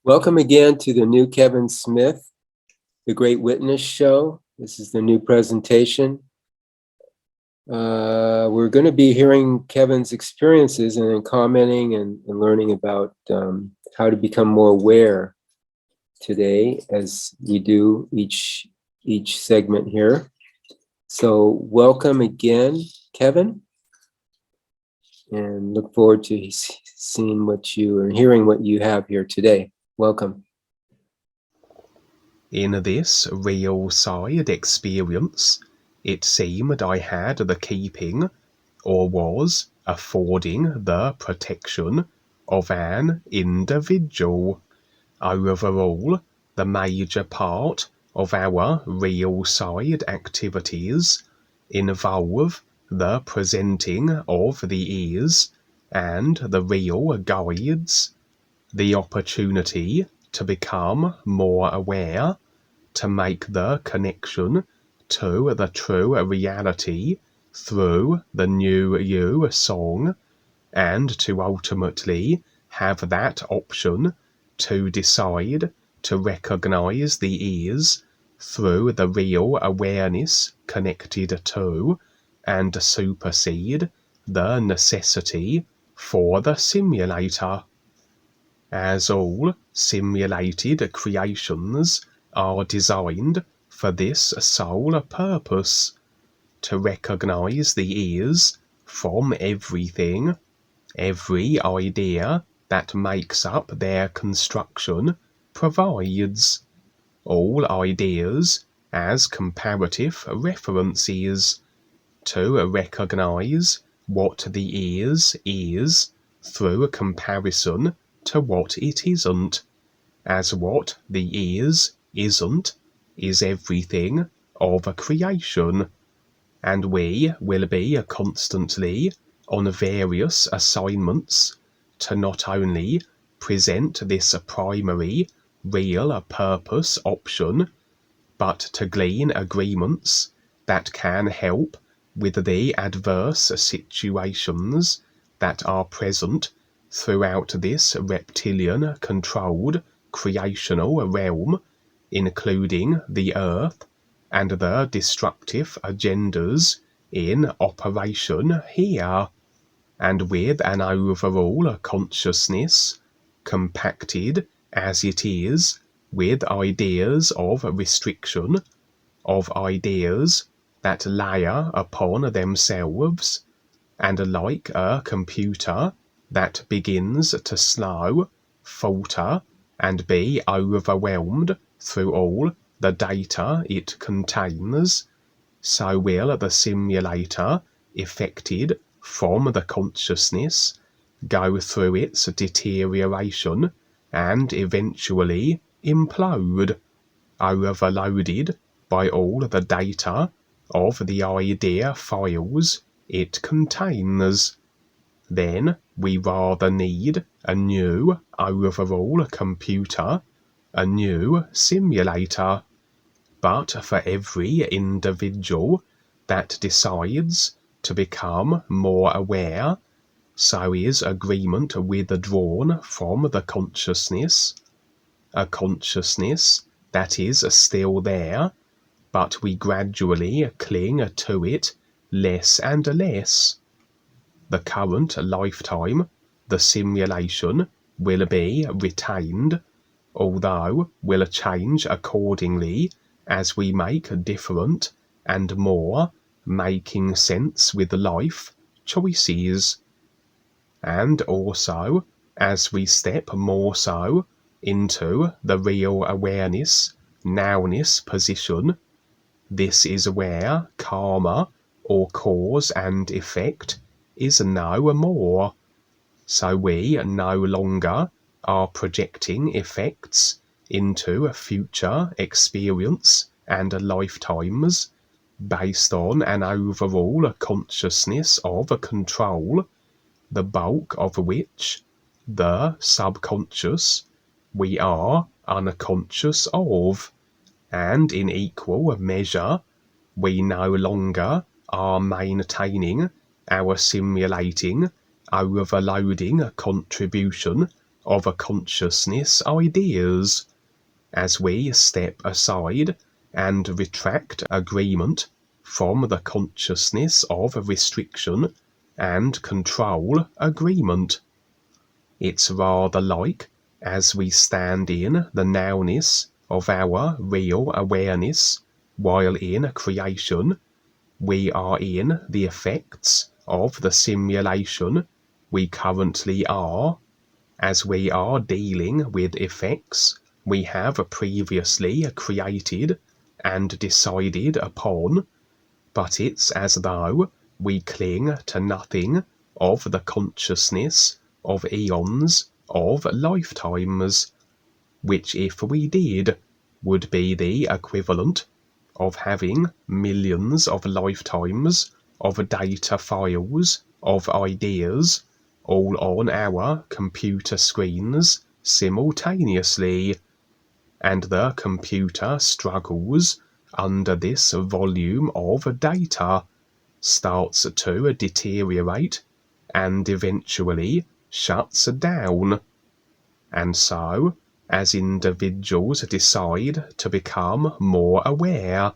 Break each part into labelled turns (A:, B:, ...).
A: Welcome again to the new Kevin Smith, The Great Witness Show. This is the new presentation. We're going to be hearing Kevin's experiences and then commenting and learning about how to become more aware today as we do each segment here. So welcome again, Kevin, and look forward to seeing what you and hearing what you have here today. Welcome.
B: In this real side experience, it seemed I had the keeping, or was affording the protection of an individual. Overall, the major part of our real side activities involve the presenting of the ears and the real guides, the opportunity to become more aware, to make the connection to the true reality through the new you song, and to ultimately have that option to decide to recognize the ears through the real awareness connected to and supersede the necessity for the simulator. As all simulated creations are designed for this sole purpose, to recognize the ears from everything, every idea that makes up their construction provides, all ideas as comparative references, to recognize what the ears is through comparison to what it isn't, as what the ears isn't is everything of a creation, and we will be constantly on various assignments to not only present this primary real purpose option, but to glean agreements that can help with the adverse situations that are present throughout this reptilian-controlled creational realm, including the Earth and the destructive agendas in operation here, and with an overall consciousness, compacted as it is with ideas of restriction, of ideas that layer upon themselves, and like a computer that begins to slow, falter, and be overwhelmed through all the data it contains, so will the simulator, effected from the consciousness, go through its deterioration and eventually implode, overloaded by all the data of the idea files it contains. Then we rather need a new overall computer, a new simulator. But for every individual that decides to become more aware, so is agreement withdrawn from the consciousness, a consciousness that is still there, but we gradually cling to it less and less. The current lifetime, the simulation, will be retained, although will change accordingly as we make different and more making sense with life choices, and also as we step more so into the real awareness nowness position. This is where karma, or cause and effect, is no more. So we no longer are projecting effects into future experience and lifetimes based on an overall consciousness of control, the bulk of which, the subconscious, we are unconscious of, and in equal measure we no longer are maintaining our simulating overloading contribution of a consciousness ideas, as we step aside and retract agreement from the consciousness of restriction and control agreement. It's rather like as we stand in the nowness of our real awareness while in creation, we are in the effects of the simulation we currently are, as we are dealing with effects we have previously created and decided upon, but it's as though we cling to nothing of the consciousness of eons of lifetimes, which if we did would be the equivalent of having millions of lifetimes of data files of ideas all on our computer screens simultaneously, and the computer struggles under this volume of data, starts to deteriorate, and eventually shuts down. And so, as individuals decide to become more aware,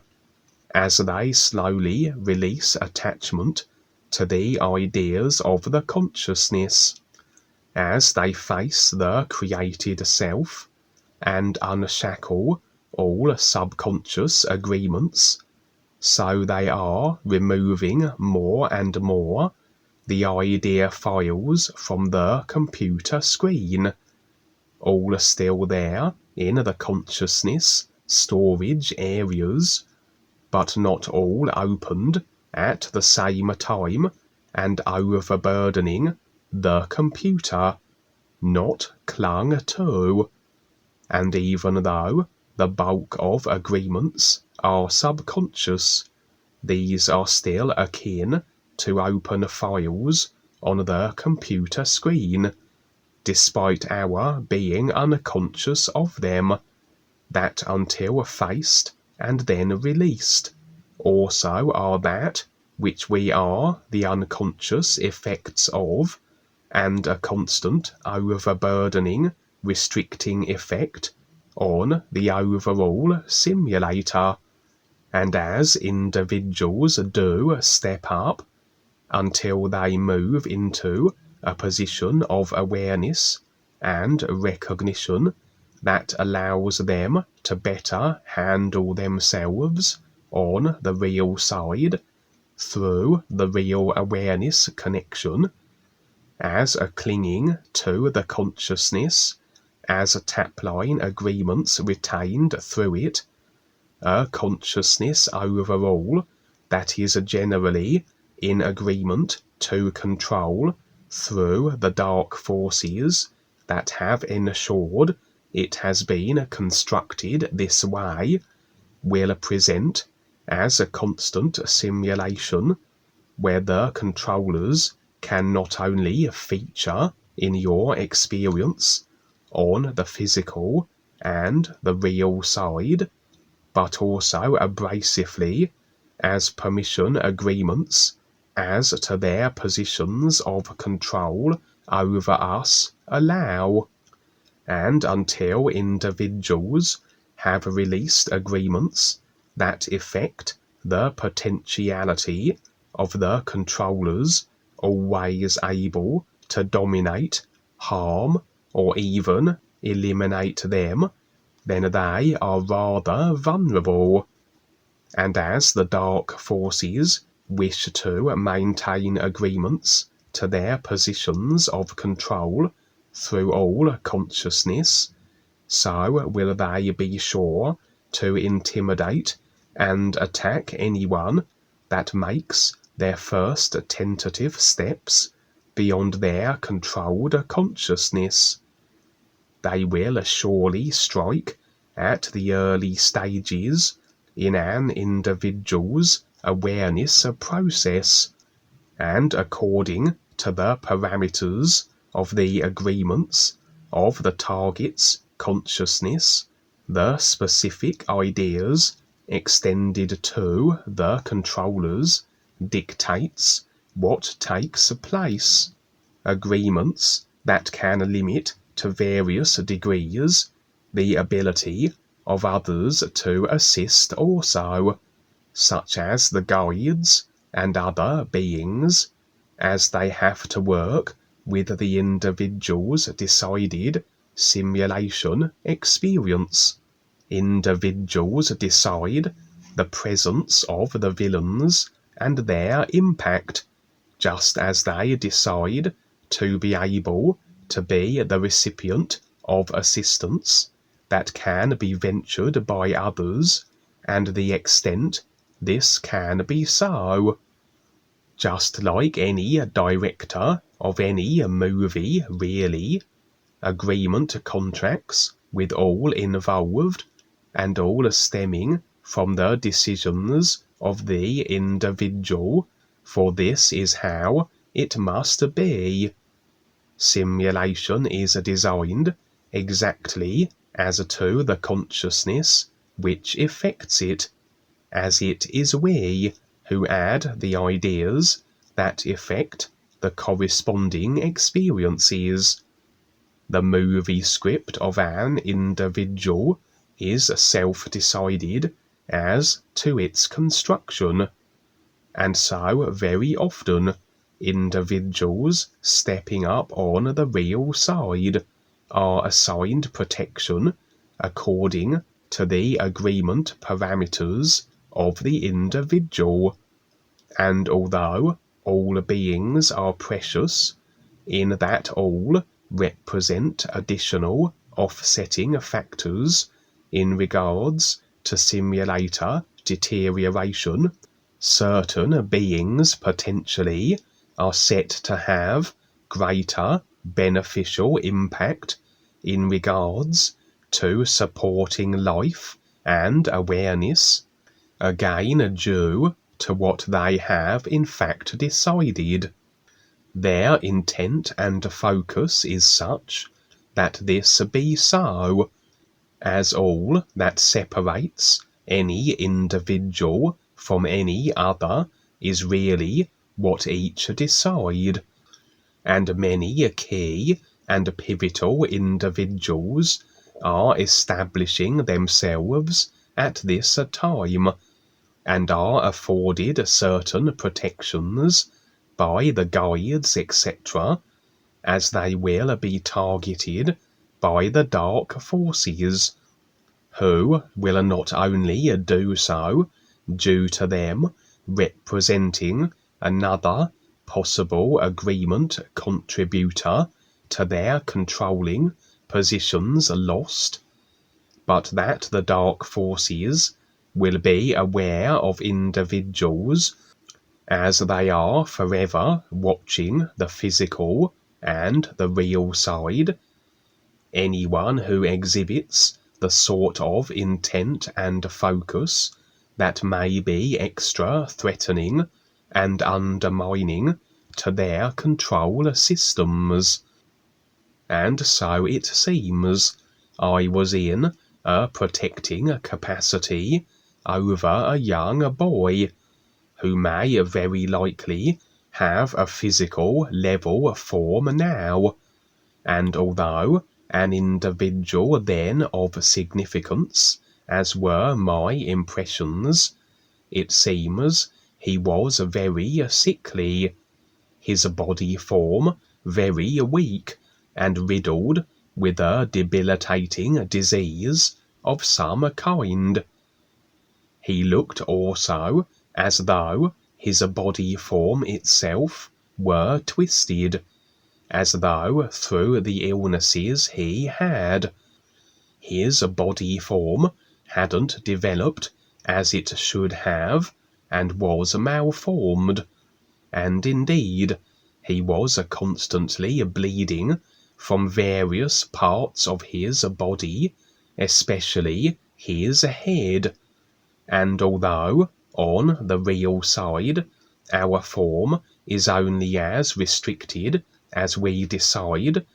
B: as they slowly release attachment to the ideas of the consciousness, as they face the created self and unshackle all subconscious agreements, so they are removing more and more the idea files from the computer screen, all still there in the consciousness storage areas, but not all opened at the same time and overburdening the computer, not clung to. And even though the bulk of agreements are subconscious, these are still akin to open files on the computer screen, despite our being unconscious of them, that until faced and then released, also are that which we are the unconscious effects of, and a constant overburdening restricting effect on the overall simulator. And as individuals do step up until they move into a position of awareness and recognition that allows them to better handle themselves on the real side through the real awareness connection, as a clinging to the consciousness, as a tapline agreements retained through it, a consciousness overall that is generally in agreement to control through the dark forces that have ensured it has been constructed this way, will present as a constant simulation where the controllers can not only feature in your experience on the physical and the real side, but also abrasively as permission agreements as to their positions of control over us allow. And until individuals have released agreements that effect the potentiality of the controllers always able to dominate, harm, or even eliminate them, then they are rather vulnerable. And as the dark forces wish to maintain agreements to their positions of control through all consciousness, so will they be sure to intimidate and attack anyone that makes their first tentative steps beyond their controlled consciousness. They will surely strike at the early stages in an individual's awareness process, and according to the parameters of the agreements of the target's consciousness, the specific ideas extended to the controllers dictates what takes place. Agreements that can limit to various degrees the ability of others to assist also, such as the guides and other beings, as they have to work with the individual's decided simulation experience. Individuals decide the presence of the villains and their impact, just as they decide to be able to be the recipient of assistance that can be ventured by others, and the extent this can be so. Just like any director of any movie, really, agreement contracts with all involved, and all stemming from the decisions of the individual, for this is how it must be. Simulation is designed exactly as to the consciousness which effects it, as it is we who add the ideas that effect the corresponding experiences. The movie script of an individual is self-decided as to its construction, and so very often individuals stepping up on the real side are assigned protection according to the agreement parameters of the individual. And although all beings are precious, in that all represent additional offsetting factors in regards to simulator deterioration, certain beings potentially are set to have greater beneficial impact in regards to supporting life and awareness, again due to what they have in fact decided. Their intent and focus is such that this be so, as all that separates any individual from any other is really what each decide, and many key and pivotal individuals are establishing themselves at this time, and are afforded certain protections by the guides, etc., as they will be targeted by the dark forces, who will not only do so due to them representing another possible agreement contributor to their controlling positions lost, but that the dark forces will be aware of individuals, as they are forever watching the physical and the real side. Anyone who exhibits the sort of intent and focus that may be extra threatening and undermining to their control systems. And so it seems I was in a protecting capacity over a young boy, who may very likely have a physical level form now, and although an individual then of significance, as were my impressions, it seems he was very sickly, his body form very weak, and riddled with a debilitating disease of some kind. He looked also as though his body form itself were twisted, as though through the illnesses he had, his body form hadn't developed as it should have, and was malformed, and indeed he was constantly bleeding from various parts of his body, especially his head, and although on the real side our form is only as restricted as we decide,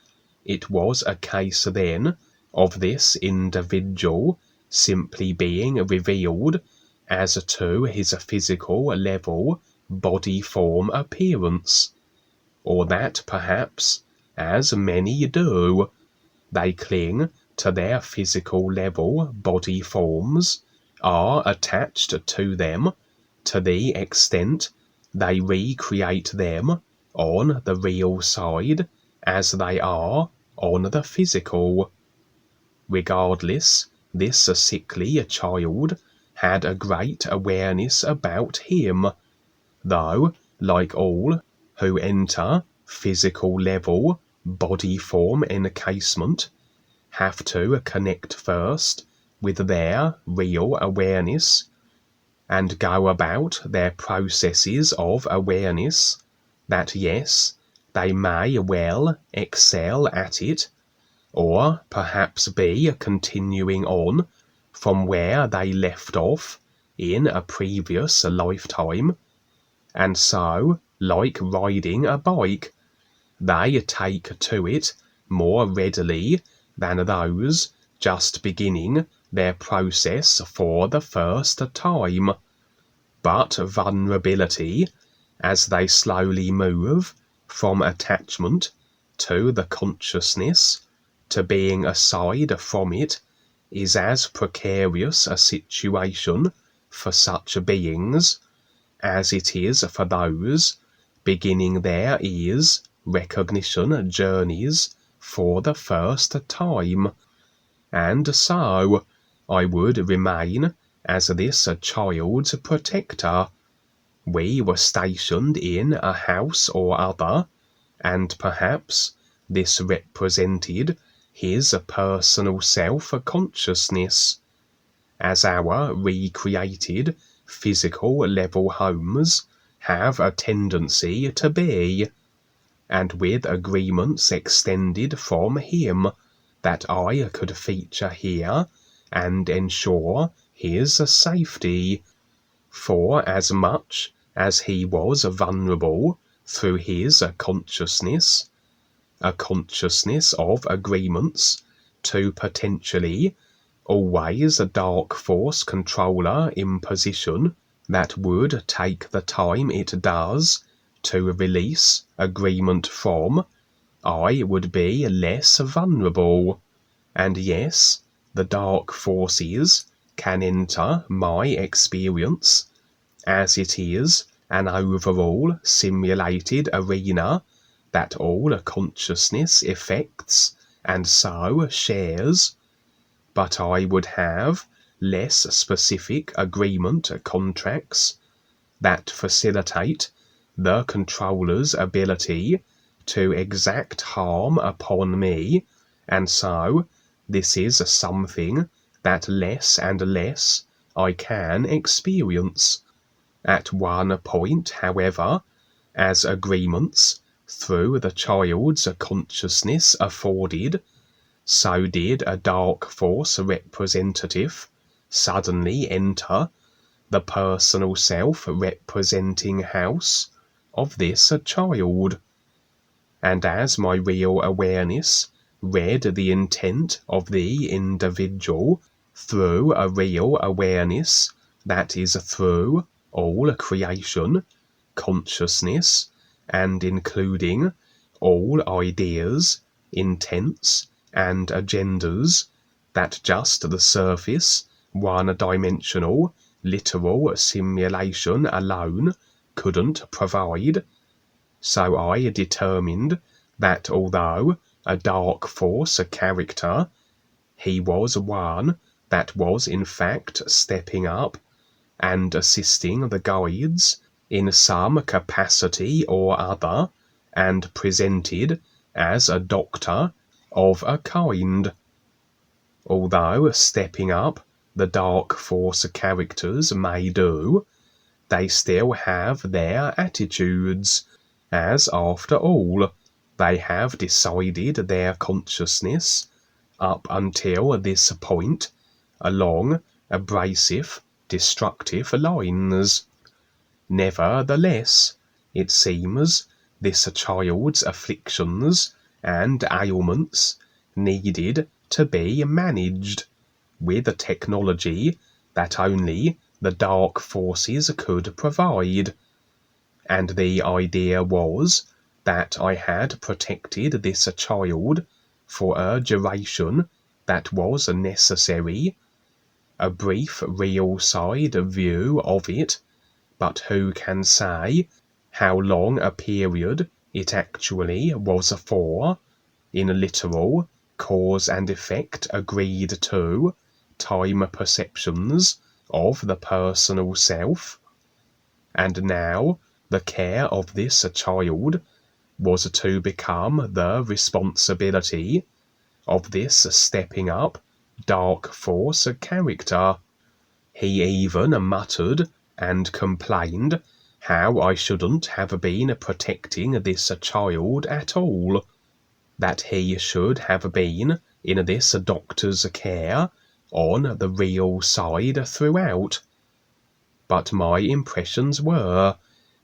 B: it was a case then of this individual simply being revealed as to his physical level body form appearance, or that perhaps, as many do, they cling to their physical level body forms, are attached to them to the extent they recreate them on the real side as they are on the physical. Regardless, this sickly child had a great awareness about him, though, like all who enter physical level body form encasement, have to connect first with their real awareness and go about their processes of awareness, that yes, they may well excel at it, or perhaps be continuing on from where they left off in a previous lifetime, and so, like riding a bike, they take to it more readily than those just beginning their process for the first time. But vulnerability, as they slowly move from attachment to the consciousness to being aside from it, is as precarious a situation for such beings as it is for those beginning their ears recognition journeys for the first time. And so I would remain as this child's protector. We were stationed in a house or other, and perhaps this represented his personal self-consciousness, as our recreated physical level homes have a tendency to be, and with agreements extended from him that I could feature here and ensure his safety, for as much as he was vulnerable through his consciousness, a consciousness of agreements to potentially always a dark force controller imposition that would take the time it does to release agreement from, I would be less vulnerable. And yes, the dark forces can enter my experience, as it is an overall simulated arena that all consciousness affects and so shares, but I would have less specific agreement contracts that facilitate the controller's ability to exact harm upon me, and so this is something that less and less I can experience. At one point, however, as agreements through the child's consciousness afforded, so did a dark force representative suddenly enter the personal self-representing house of this child. And as my real awareness read the intent of the individual through a real awareness that is through all creation, consciousness, and including all ideas, intents, and agendas that just the surface, one-dimensional, literal simulation alone couldn't provide. So I determined that although a dark force character, he was one that was in fact stepping up and assisting the guides in some capacity or other, and presented as a doctor of a kind. Although stepping up the dark force characters may do, they still have their attitudes, as after all, they have decided their consciousness up until this point along abrasive, destructive lines. Nevertheless, it seems this child's afflictions and ailments needed to be managed with a technology that only the dark forces could provide, and the idea was that I had protected this child for a duration that was necessary, a brief real side view of it, but who can say how long a period it actually was for, in literal cause and effect agreed to time perceptions of the personal self? And now the care of this child was to become the responsibility of this stepping up dark force character. He even muttered and complained how I shouldn't have been protecting this child at all, that he should have been in this doctor's care on the real side throughout. But my impressions were,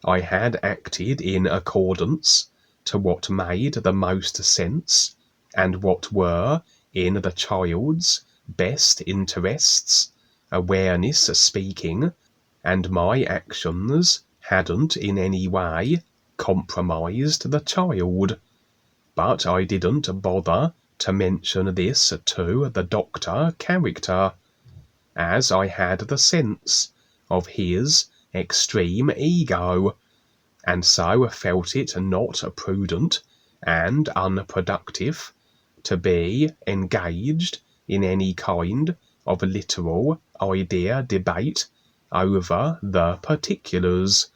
B: I had acted in accordance to what made the most sense, and what were in the child's best interests, awareness speaking, and my actions hadn't in any way compromised the child. But I didn't bother to mention this to the doctor character, as I had the sense of his extreme ego, and so felt it not prudent and unproductive to be engaged in any kind of literal idea debate over the particulars.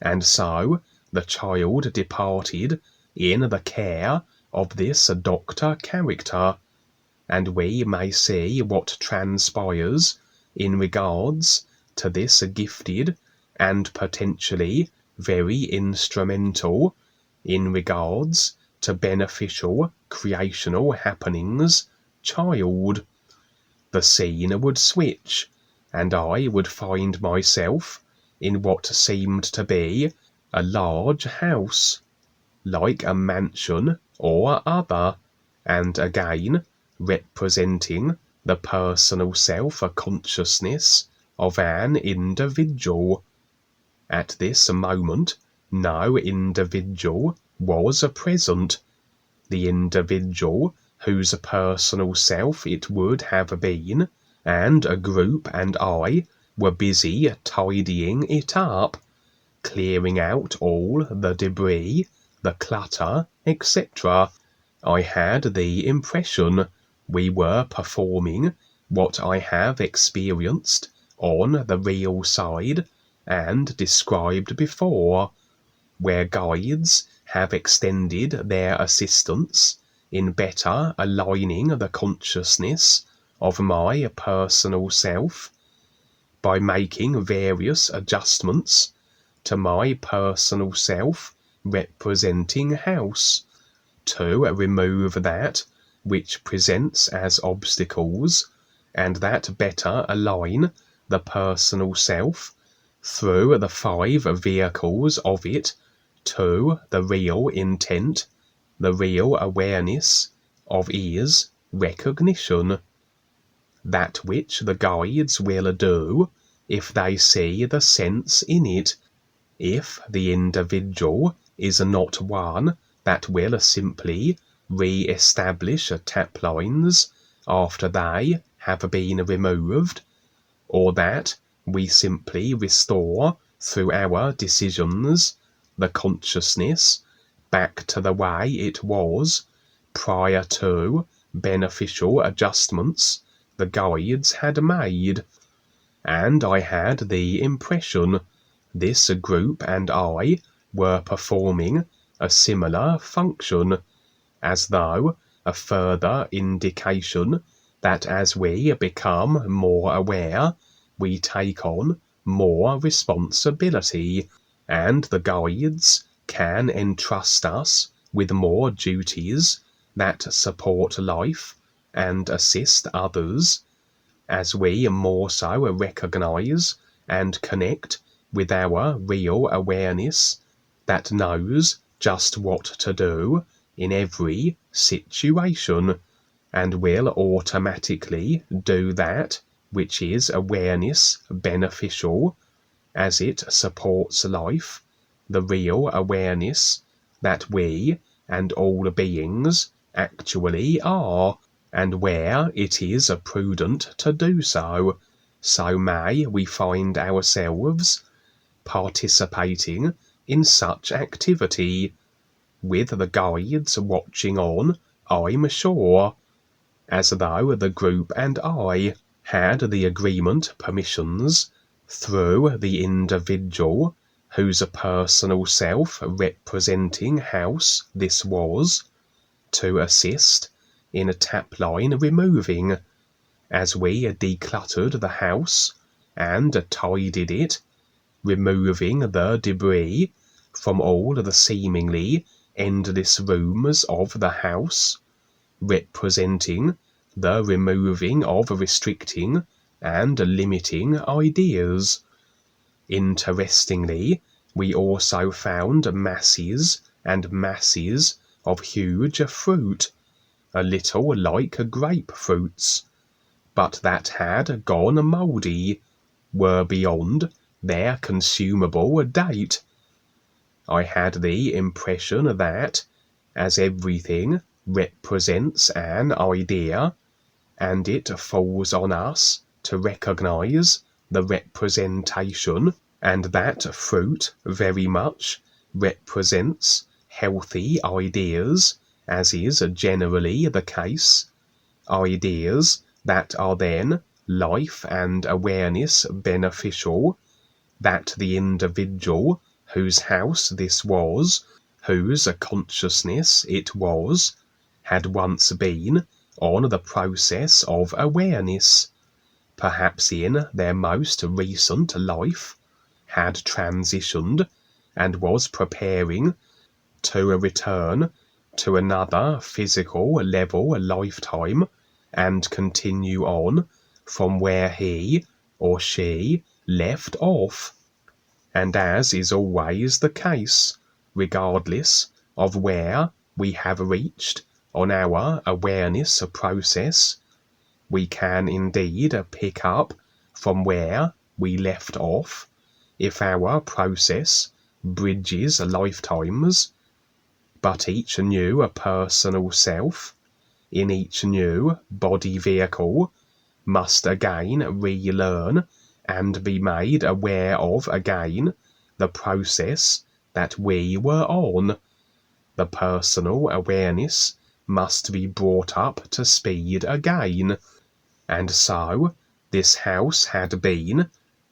B: And so the child departed in the care of this doctor character, and we may see what transpires in regards to this gifted and potentially very instrumental in regards to beneficial creational happenings child. The scene would switch, and I would find myself in what seemed to be a large house, like a mansion or other, and again representing the personal self-consciousness of an individual. At this moment, no individual was present. The individual whose personal self it would have been, and a group and I were busy tidying it up, clearing out all the debris, the clutter, etc. I had the impression we were performing what I have experienced on the real side and described before, where guides have extended their assistance in better aligning the consciousness of my personal self by making various adjustments to my personal self representing house, to remove that which presents as obstacles, and that better align the personal self through the 5 vehicles of it to the real intent, the real awareness of is recognition. That which the guides will do if they see the sense in it, if the individual is not one that will simply re-establish tap lines after they have been removed, or that we simply restore through our decisions the consciousness back to the way it was prior to beneficial adjustments the guides had made. And I had the impression this group and I were performing a similar function, as though a further indication that as we become more aware, we take on more responsibility, and the guides can entrust us with more duties that support life and assist others, as we more so recognize and connect with our real awareness that knows just what to do in every situation, and will automatically do that which is awareness beneficial, as it supports life, the real awareness that we and all beings actually are, and where it is prudent to do so, so may we find ourselves participating in such activity, with the guides watching on, I'm sure, as though the group and I had the agreement permissions through the individual whose personal self-representing house this was, to assist in a tap line removing, as we decluttered the house and tidied it, removing the debris from all the seemingly endless rooms of the house, representing the removing of restricting and limiting ideas. Interestingly, we also found masses and masses of huge fruit, a little like grapefruits, but that had gone mouldy, were beyond their consumable date. I had the impression that, as everything represents an idea, and it falls on us to recognize the representation, and that fruit very much represents healthy ideas, as is generally the case, ideas that are then life and awareness beneficial, that the individual whose house this was, whose consciousness it was, had once been on the process of awareness, perhaps in their most recent life, had transitioned and was preparing to return to another physical level lifetime and continue on from where he or she left off. And as is always the case, regardless of where we have reached on our awareness process, we can indeed pick up from where we left off if our process bridges lifetimes, but each new personal self, in each new body vehicle, must again relearn and be made aware of again the process that we were on. The personal awareness must be brought up to speed again, and so this house had been,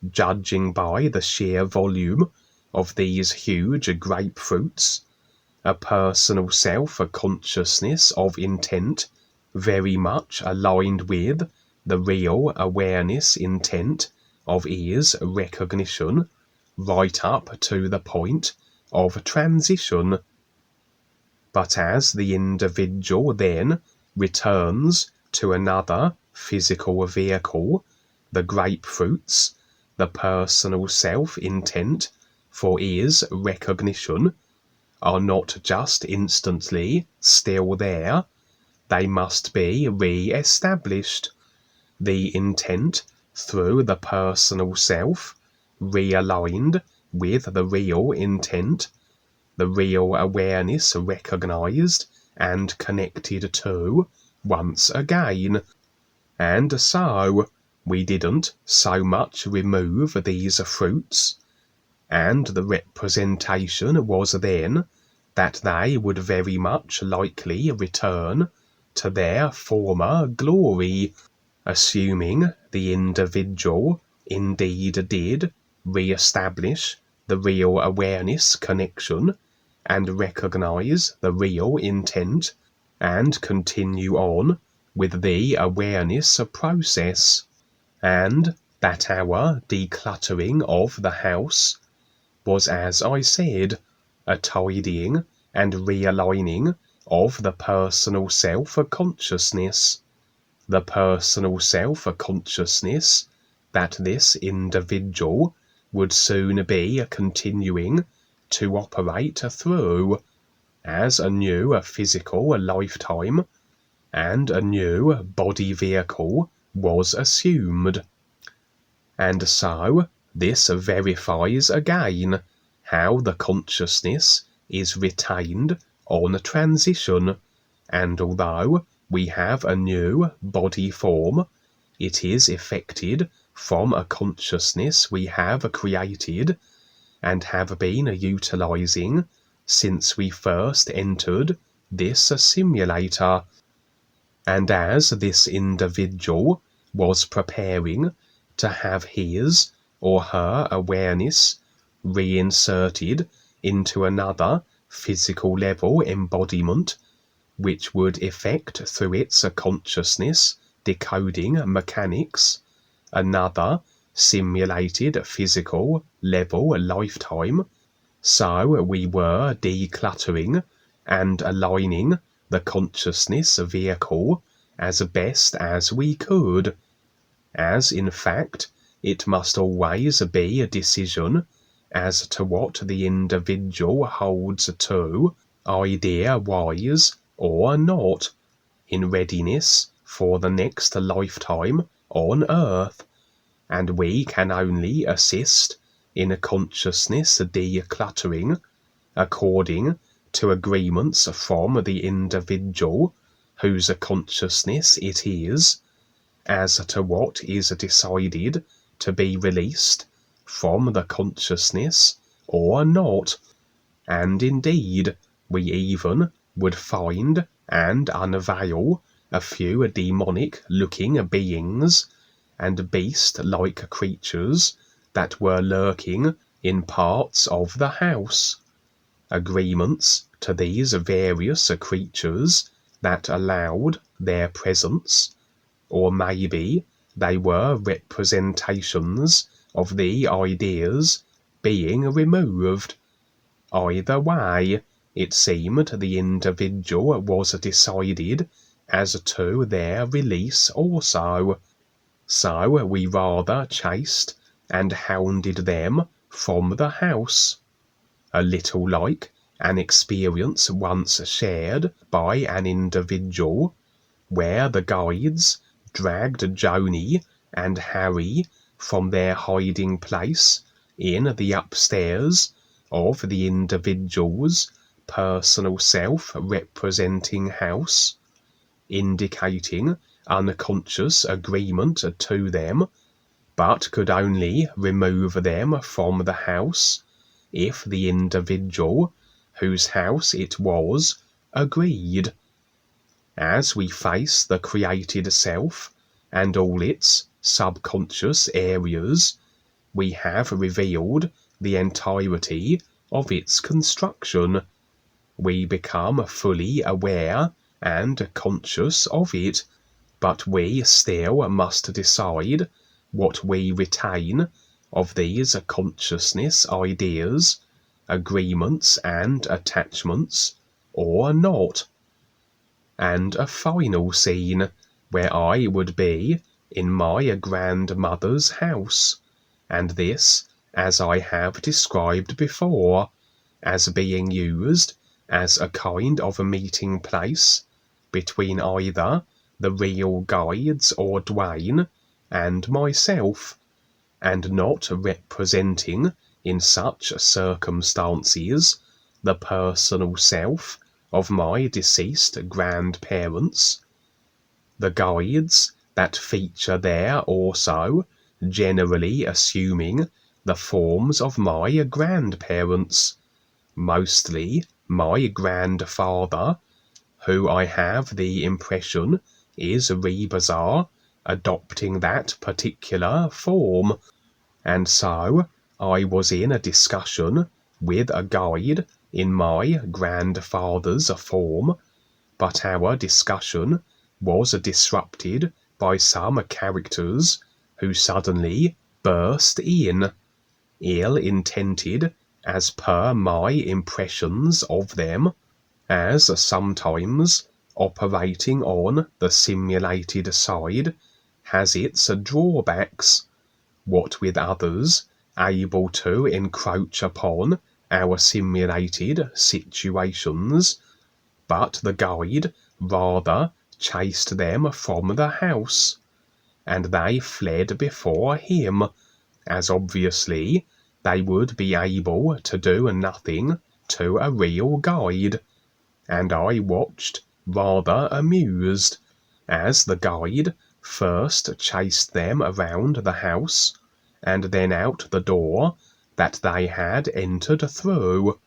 B: judging by the sheer volume of these huge grapefruits, a personal self-consciousness of intent very much aligned with the real awareness intent of ears recognition, right up to the point of transition. But as the individual then returns to another physical vehicle, the grapefruits, the personal self-intent for ears recognition, are not just instantly still there, they must be re-established. The intent through the personal self, realigned with the real intent, the real awareness recognized and connected to once again. And so we didn't so much remove these fruits, and the representation was then that they would very much likely return to their former glory, assuming the individual indeed did re-establish the real awareness connection and recognize the real intent and continue on with the awareness process, and that our decluttering of the house was, as I said, a tidying and realigning of the personal self-consciousness. The personal self-consciousness that this individual would soon be continuing to operate through, as a new physical lifetime and a new body vehicle was assumed. And so this verifies again how the consciousness is retained on transition, and although we have a new body form, it is effected from a consciousness we have created and have been utilizing since we first entered this simulator. And as this individual was preparing to have his or her awareness reinserted into another physical level embodiment, which would effect through its consciousness decoding mechanics another simulated physical level lifetime, so we were decluttering and aligning the consciousness vehicle as best as we could, as in fact it must always be a decision as to what the individual holds to, idea-wise or not, in readiness for the next lifetime on Earth, and we can only assist in a consciousness decluttering according to agreements from the individual whose consciousness it is, as to what is decided to be released from the consciousness or not. And indeed, we even would find and unveil a few demonic-looking beings and beast-like creatures that were lurking in parts of the house. Agreements to these various creatures that allowed their presence, or maybe they were representations of the ideas being removed. Either way, it seemed the individual was decided as to their release also. So we rather chased and hounded them from the house, a little like an experience once shared by an individual, where the guides dragged Joni and Harry from their hiding place in the upstairs of the individual's personal self-representing house, indicating unconscious agreement to them, but could only remove them from the house if the individual whose house it was agreed. As we face the created self and all its subconscious areas, we have revealed the entirety of its construction. We become fully aware and conscious of it, but we still must decide what we retain of these consciousness ideas, agreements and attachments, or not. And a final scene where I would be in my grandmother's house, and this, as I have described before, as being used as a kind of a meeting place between either the real guides or Dwayne and myself, and not representing in such circumstances the personal self of my deceased grandparents. The guides that feature there also generally assuming the forms of my grandparents, mostly my grandfather, who I have the impression is REBISAR, adopting that particular form. And so I was in a discussion with a guide in my grandfather's form, but our discussion was disrupted by some characters who suddenly burst in, ill-intended as per my impressions of them, as sometimes operating on the simulated side has its drawbacks, what with others able to encroach upon our simulated situations, but the guide rather chased them from the house, and they fled before him, as obviously they would be able to do nothing to a real guide, and I watched rather amused, as the guide first chased them around the house and then out the door that they had entered through,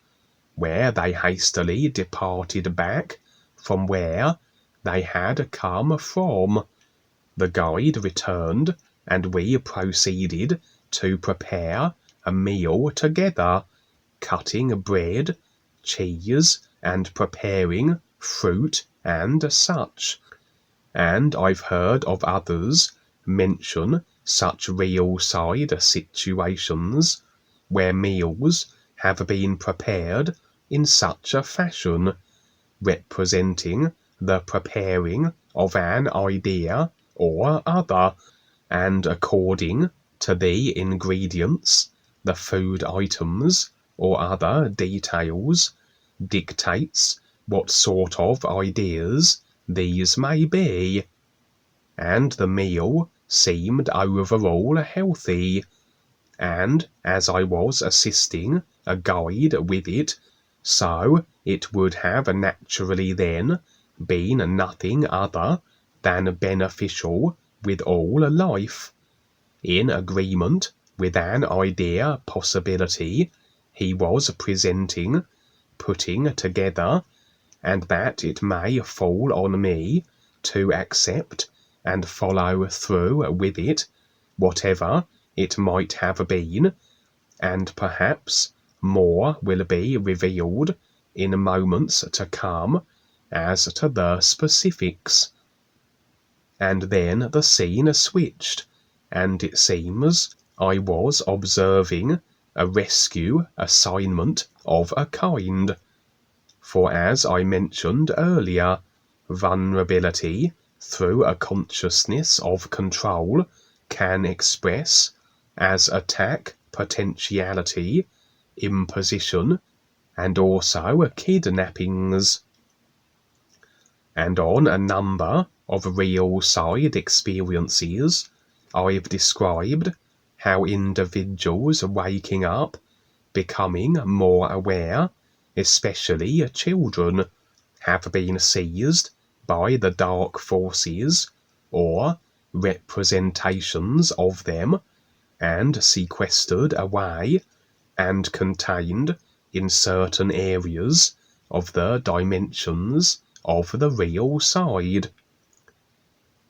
B: where they hastily departed back from where they had come from. The guide returned, and we proceeded to prepare a meal together, cutting bread, cheese, and preparing fruit and such. And I've heard of others mention such real side situations where meals have been prepared in such a fashion, representing the preparing of an idea or other, and according to the ingredients, the food items or other details, dictates what sort of ideas these may be. And the meal seemed overall healthy, and as I was assisting a guide with it, so it would have naturally then been nothing other than beneficial with all life, in agreement with an idea possibility he was presenting, putting together, and that it may fall on me to accept and follow through with it, whatever it might have been, and perhaps more will be revealed in moments to come as to the specifics. And then the scene switched, and it seems I was observing a rescue assignment of a kind. For as I mentioned earlier, vulnerability through a consciousness of control can express as attack potentiality, imposition, and also kidnappings. And on a number of real side experiences, I've described how individuals waking up, becoming more aware, especially children, have been seized by the dark forces or representations of them and sequestered away and contained in certain areas of the dimensions of the real side.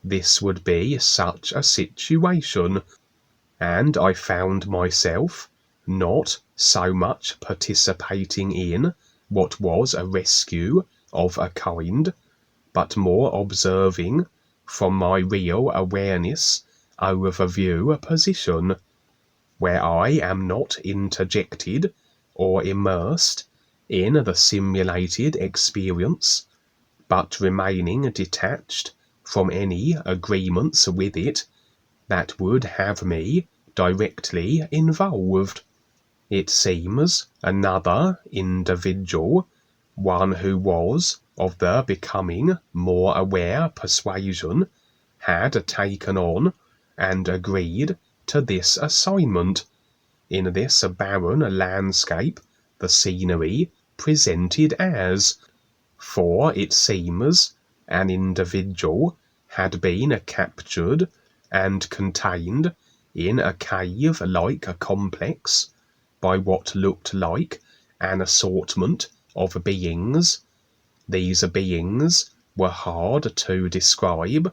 B: This would be such a situation, and I found myself not so much participating in what was a rescue of a kind, but more observing from my real awareness overview position, where I am not interjected or immersed in the simulated experience, but remaining detached from any agreements with it that would have me directly involved. It seems another individual, one who was of the becoming more aware persuasion, had taken on and agreed to this assignment, in this barren landscape the scenery presented as, for it seems an individual had been captured and contained in a cave-like complex by what looked like an assortment of beings. These beings were hard to describe,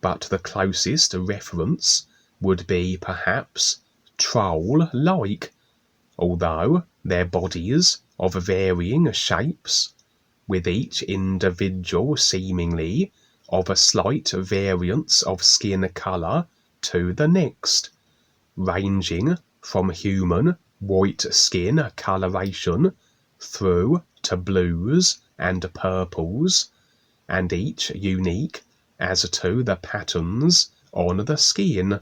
B: but the closest reference would be perhaps troll-like, although their bodies of varying shapes, with each individual seemingly of a slight variance of skin colour to the next, ranging from human white skin coloration through to blues and purples, and each unique as to the patterns on the skin.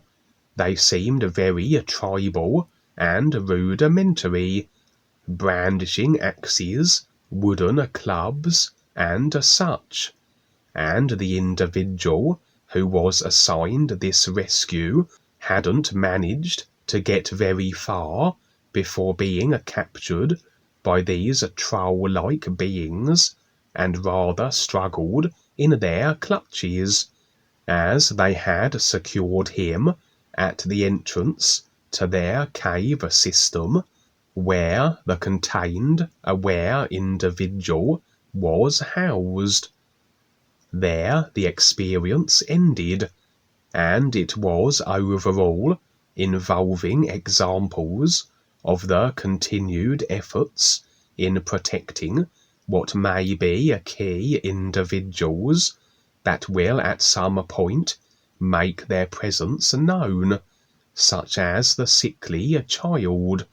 B: They seemed very tribal and rudimentary, brandishing axes, wooden clubs, and such, and the individual who was assigned this rescue hadn't managed to get very far before being captured by these troll-like beings, and rather struggled in their clutches, as they had secured him at the entrance to their cave system, where the contained, aware individual was housed. There the experience ended, and it was overall involving examples of the continued efforts in protecting what may be key individuals that will at some point make their presence known, such as the sickly child,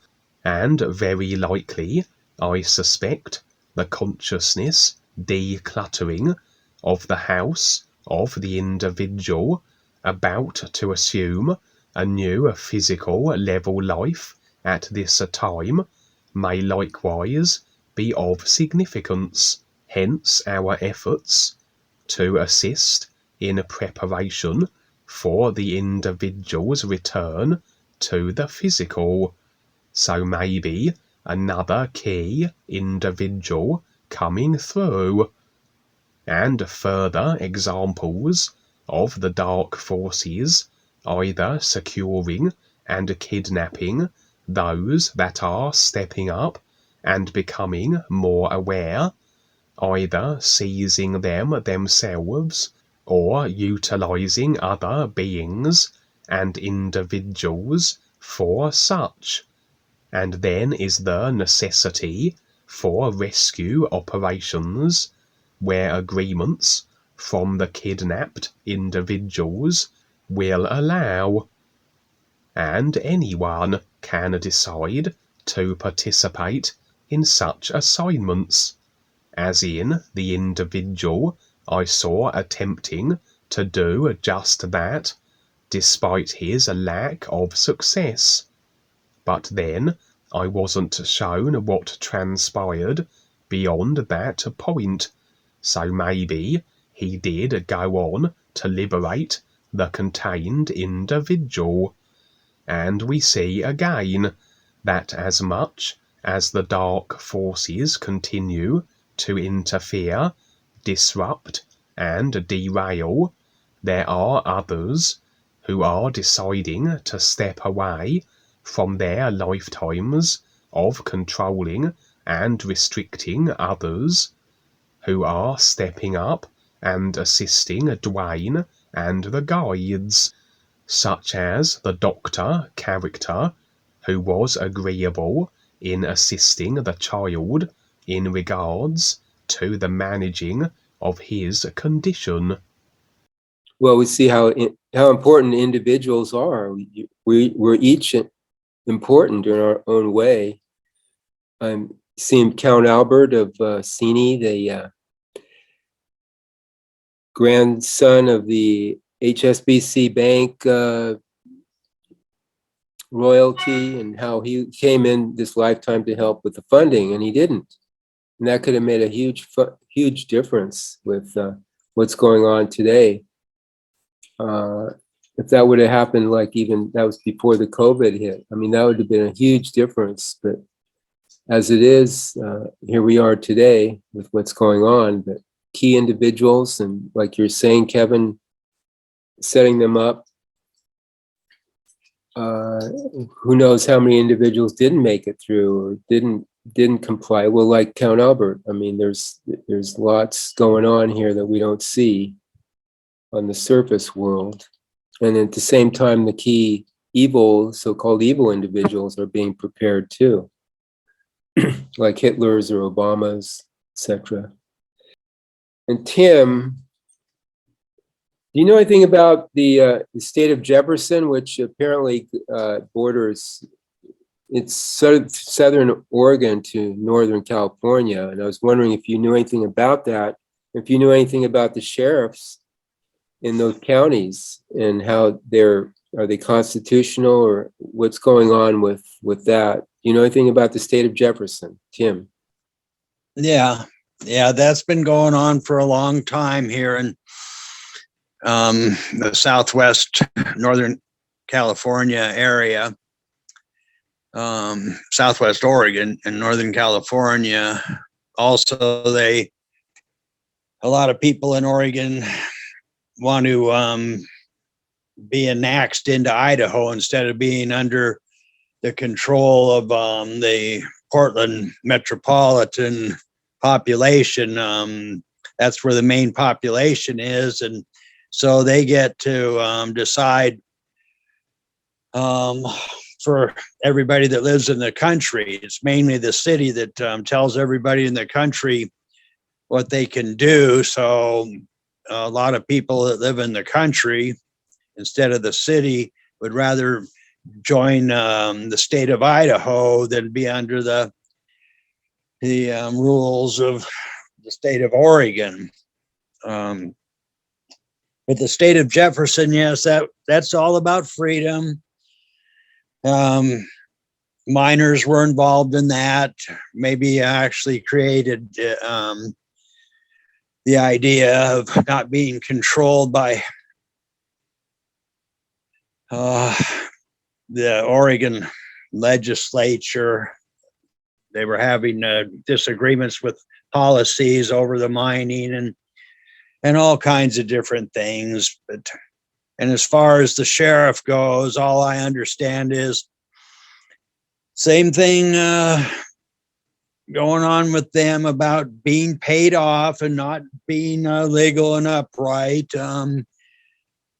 B: and very likely, I suspect, the consciousness decluttering of the house of the individual about to assume a new physical level life at this time may likewise be of significance. Hence our efforts to assist in preparation for the individual's return to the physical. So maybe another key individual coming through, and further examples of the dark forces either securing and kidnapping those that are stepping up and becoming more aware, either seizing them themselves or utilizing other beings and individuals for such. And then is the necessity for rescue operations, where agreements from the kidnapped individuals will allow, and anyone can decide to participate in such assignments, as in the individual I saw attempting to do just that, despite his lack of success. But then I wasn't shown what transpired beyond that point, so maybe he did go on to liberate the contained individual. And we see again that as much as the dark forces continue to interfere, disrupt, and derail, there are others who are deciding to step away from their lifetimes of controlling and restricting others, who are stepping up and assisting Dwayne and the guides, such as the doctor character, who was agreeable in assisting the child in regards to the managing of his condition.
A: Well, we see how important individuals are. We're each important in our own way. I'm seeing Count Albert of Sini, the grandson of the HSBC Bank royalty, and how he came in this lifetime to help with the funding, and he didn't. And that could have made a huge difference with what's going on today. If that would have happened, like even that was before the COVID hit, I mean, that would have been a huge difference. But as it is, here we are today with what's going on. But key individuals, and like you're saying, Kevin, setting them up. Who knows how many individuals didn't make it through or didn't comply? Well, like Count Albert, I mean, there's lots going on here that we don't see on the surface world. And at the same time, the key evil, so-called evil individuals are being prepared too, like Hitler's or Obama's, etc. And Tim, do you know anything about the state of Jefferson, which apparently borders, it's southern Oregon to northern California? And I was wondering if you knew anything about that, if you knew anything about the sheriffs in those counties and how are they constitutional, or what's going on with that? Do you know anything about the state of Jefferson, Tim?
C: Yeah, that's been going on for a long time here in the southwest northern California area, southwest Oregon and northern California. Also, they a lot of people in Oregon want to be annexed into Idaho instead of being under the control of the Portland metropolitan population. That's where the main population is, and so they get to decide for everybody that lives in the country. It's mainly the city that tells everybody in the country what they can do. So a lot of people that live in the country instead of the city would rather join the state of Idaho than be under the rules of the state of Oregon. But the state of Jefferson, yes, that's all about freedom. Miners were involved in that. Maybe actually created the idea of not being controlled by the Oregon legislature. They were having disagreements with policies over the mining and all kinds of different things. And as far as the sheriff goes, all I understand is same thing going on with them about being paid off and not being legal and upright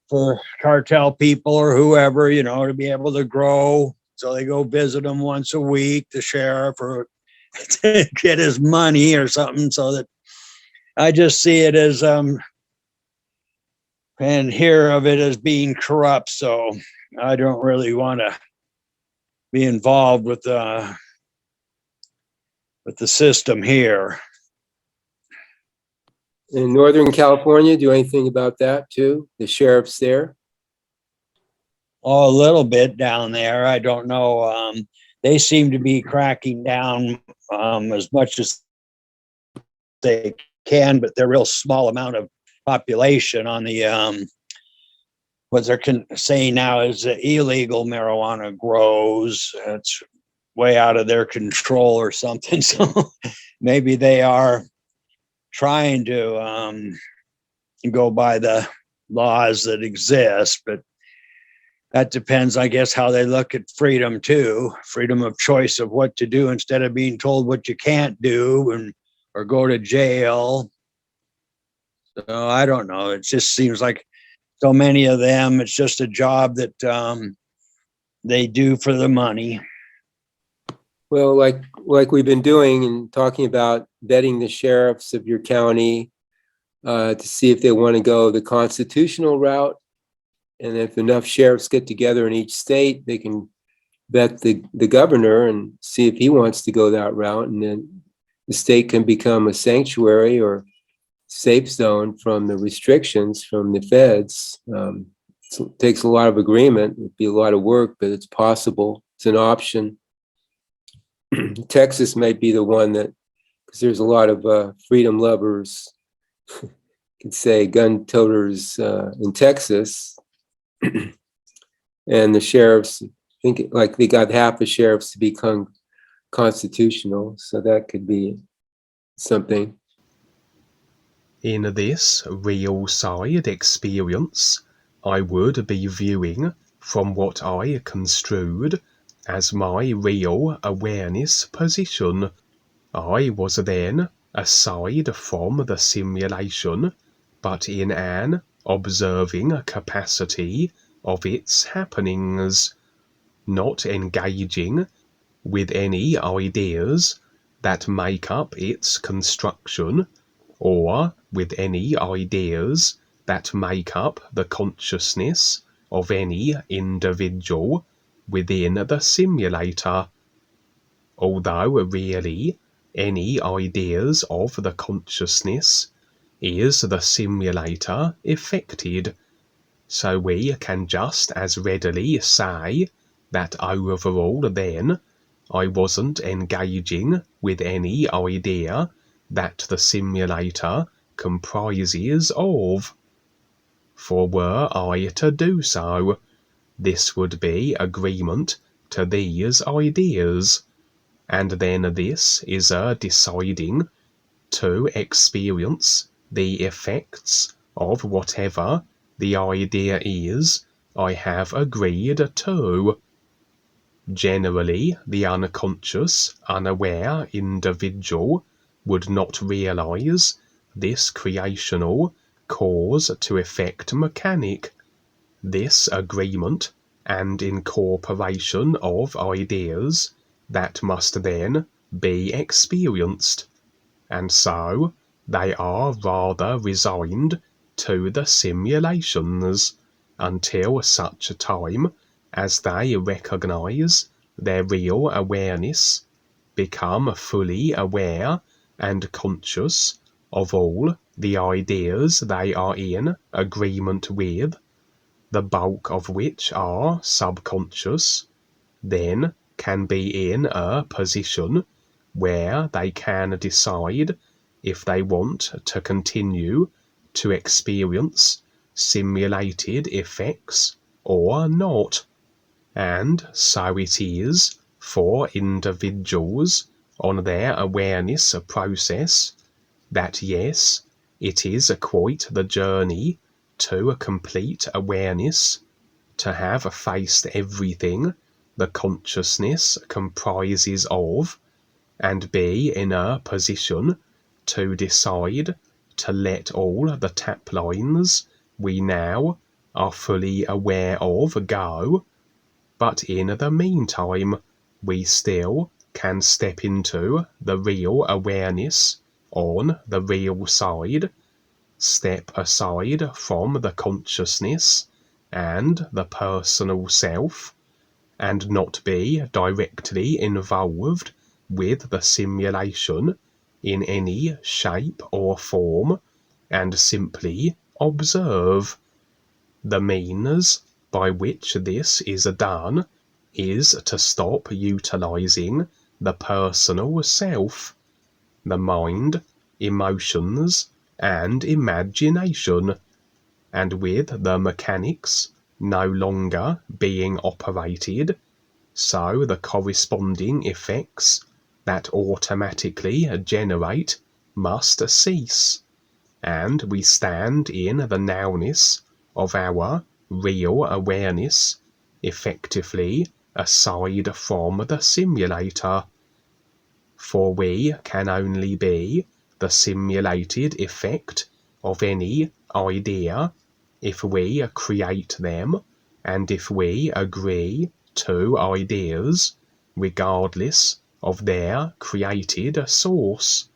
C: for cartel people or whoever, to be able to grow. So they go visit them once a week, the sheriff, or to get his money or something. So that I just see it as and hear of it as being corrupt. So I don't really want to be involved with the system here.
A: In Northern California, do anything about that too? The sheriffs there?
C: Oh, a little bit down there. I don't know. They seem to be cracking down as much as they can, but they're a real small amount of population on the what they're saying now is illegal marijuana grows. It's way out of their control or something. So maybe they are trying to go by the laws that exist, but that depends, I guess, how they look at freedom too. Freedom of choice of what to do instead of being told what you can't do or go to jail. So I don't know. It just seems like so many of them, it's just a job that they do for the money.
A: Well, like we've been doing and talking about vetting the sheriffs of your county to see if they want to go the constitutional route. And if enough sheriffs get together in each state, they can vet the governor and see if he wants to go that route. And then the state can become a sanctuary or safe zone from the restrictions from the feds. It takes a lot of agreement. It'd be a lot of work, but it's possible. It's an option. Texas might be the one that, because there's a lot of freedom lovers, could say gun toters in Texas. And the sheriffs, I think like they got half the sheriffs to become constitutional. So that could be something.
B: In this real side experience, I would be viewing from what I construed as my real awareness position. I was then aside from the simulation, but in an observing capacity of its happenings, not engaging with any ideas that make up its construction, or with any ideas that make up the consciousness of any individual within the simulator, although really any ideas of the consciousness is the simulator effected. So we can just as readily say that overall then I wasn't engaging with any idea that the simulator comprises of. For were I to do so, this would be agreement to these ideas, and then this is a deciding to experience the effects of whatever the idea is I have agreed to. Generally, the unconscious, unaware individual would not realize this creational cause-to-effect mechanic, this agreement and incorporation of ideas that must then be experienced, and so they are rather resigned to the simulations until such a time as they recognize their real awareness, become fully aware and conscious of all the ideas they are in agreement with, the bulk of which are subconscious, then can be in a position where they can decide if they want to continue to experience simulated effects or not. And so it is for individuals on their awareness process that yes, it is quite the journey to a complete awareness, to have faced everything the consciousness comprises of, and be in a position to decide to let all the tap lines we now are fully aware of go. But in the meantime, we still can step into the real awareness on the real side, step aside from the consciousness and the personal self, and not be directly involved with the simulation in any shape or form, and simply observe. The means by which this is done is to stop utilizing the personal self, the mind, emotions, and imagination, and with the mechanics no longer being operated, so the corresponding effects that automatically generate must cease, and we stand in the nowness of our real awareness, effectively aside from the simulator. For we can only be the simulated effect of any idea if we create them, and if we agree to ideas, regardless of their created source.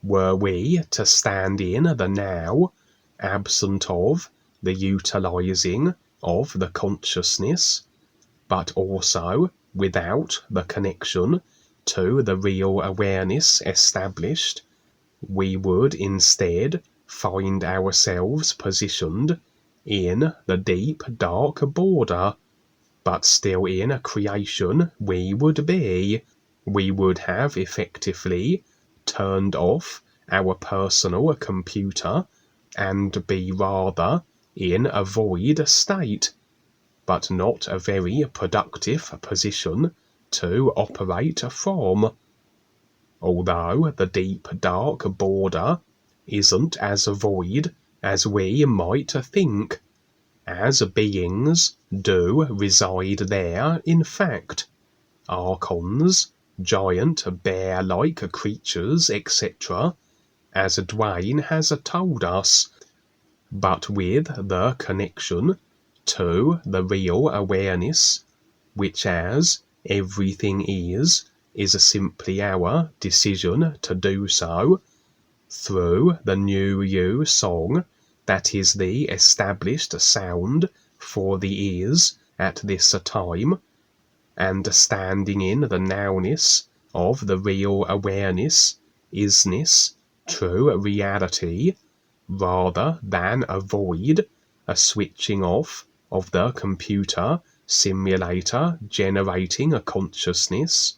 B: Were we to stand in the now, absent of the utilizing of the consciousness, but also without the connection to the real awareness established, we would instead find ourselves positioned in the deep dark border, but still in a creation we would be. We would have effectively turned off our personal computer and be rather in a void state, but not a very productive position to operate from. Although the deep dark border isn't as void as we might think, as beings do reside there in fact, archons, giant bear-like creatures, etc., as Dwayne has told us, but with the connection to the real awareness, which as everything is simply our decision to do so, through the new you song that is the established sound for the ears at this time, and standing in the nowness of the real awareness, isness, true reality, rather than a void, a switching off of the computer simulator generating a consciousness,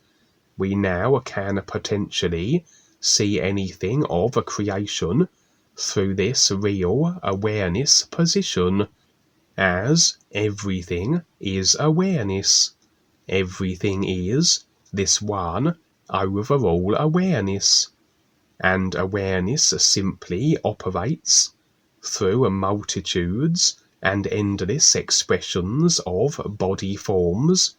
B: we now can potentially see anything of a creation through this real awareness position, as everything is awareness. Everything is this one overall awareness. and awareness simply operates through multitudes and endless expressions of body forms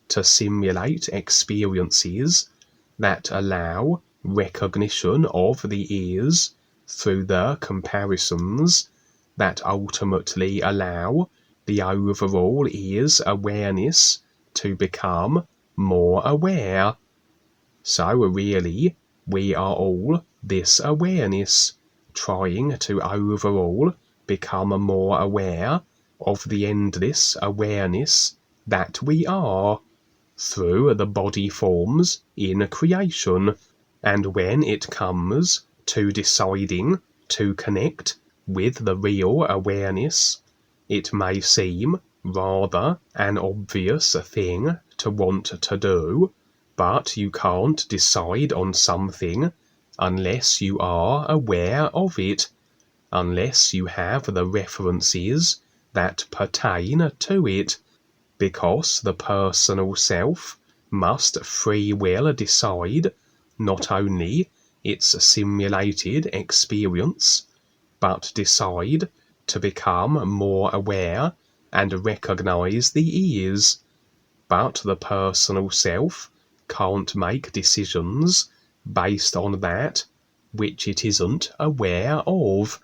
B: to simulate experiences that allow recognition of the ears through the comparisons that ultimately allow the overall ears awareness to become more aware. So really, we are all this awareness, trying to overall become more aware of the endless awareness that we are, through the body forms in creation. And when it comes to deciding to connect with the real awareness, it may seem rather an obvious thing to want to do, but you can't decide on something unless you are aware of it, unless you have the references that pertain to it, because the personal self must free will decide not only its simulated experience, but decide to become more aware and recognize the ears. But the personal self can't make decisions based on that which it isn't aware of.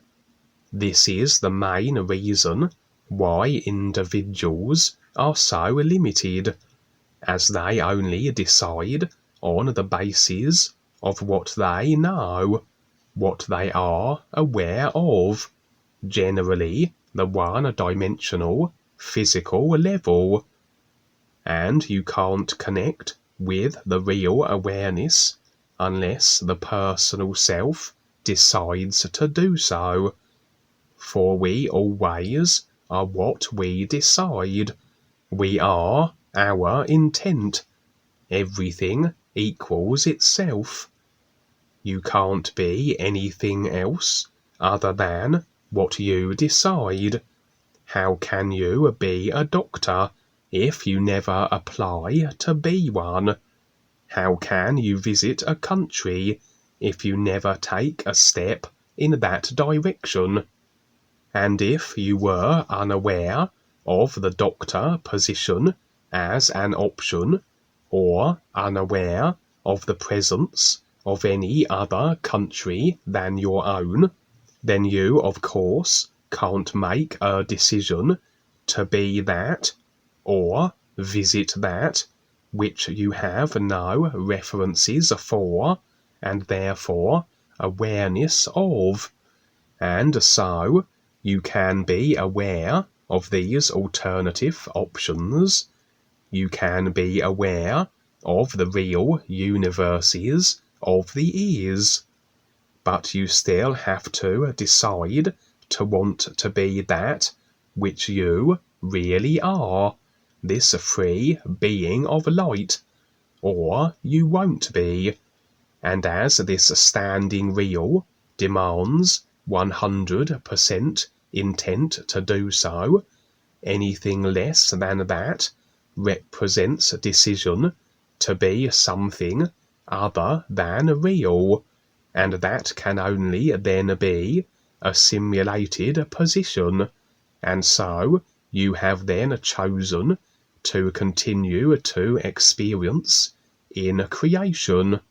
B: This is the main reason why individuals are so limited, as they only decide on the basis of what they know, what they are aware of, generally the one-dimensional physical level. And you can't connect with the real awareness unless the personal self decides to do so. For we always are what we decide. We are our intent. Everything equals itself. You can't be anything else other than what you decide. How can you be a doctor if you never apply to be one? How can you visit a country if you never take a step in that direction? And if you were unaware of the doctor position as an option, or unaware of the presence of any other country than your own, then you, of course, can't make a decision to be that, or visit that, which you have no references for, and therefore awareness of. And so, you can be aware of these alternative options. You can be aware of the real universes of the ears, but you still have to decide to want to be that which you really are, this free being of light, or you won't be. And as this standing real demands 100% intent to do so, anything less than that represents a decision to be something other than real, and that can only then be a simulated position. And so you have then chosen to continue to experience in creation.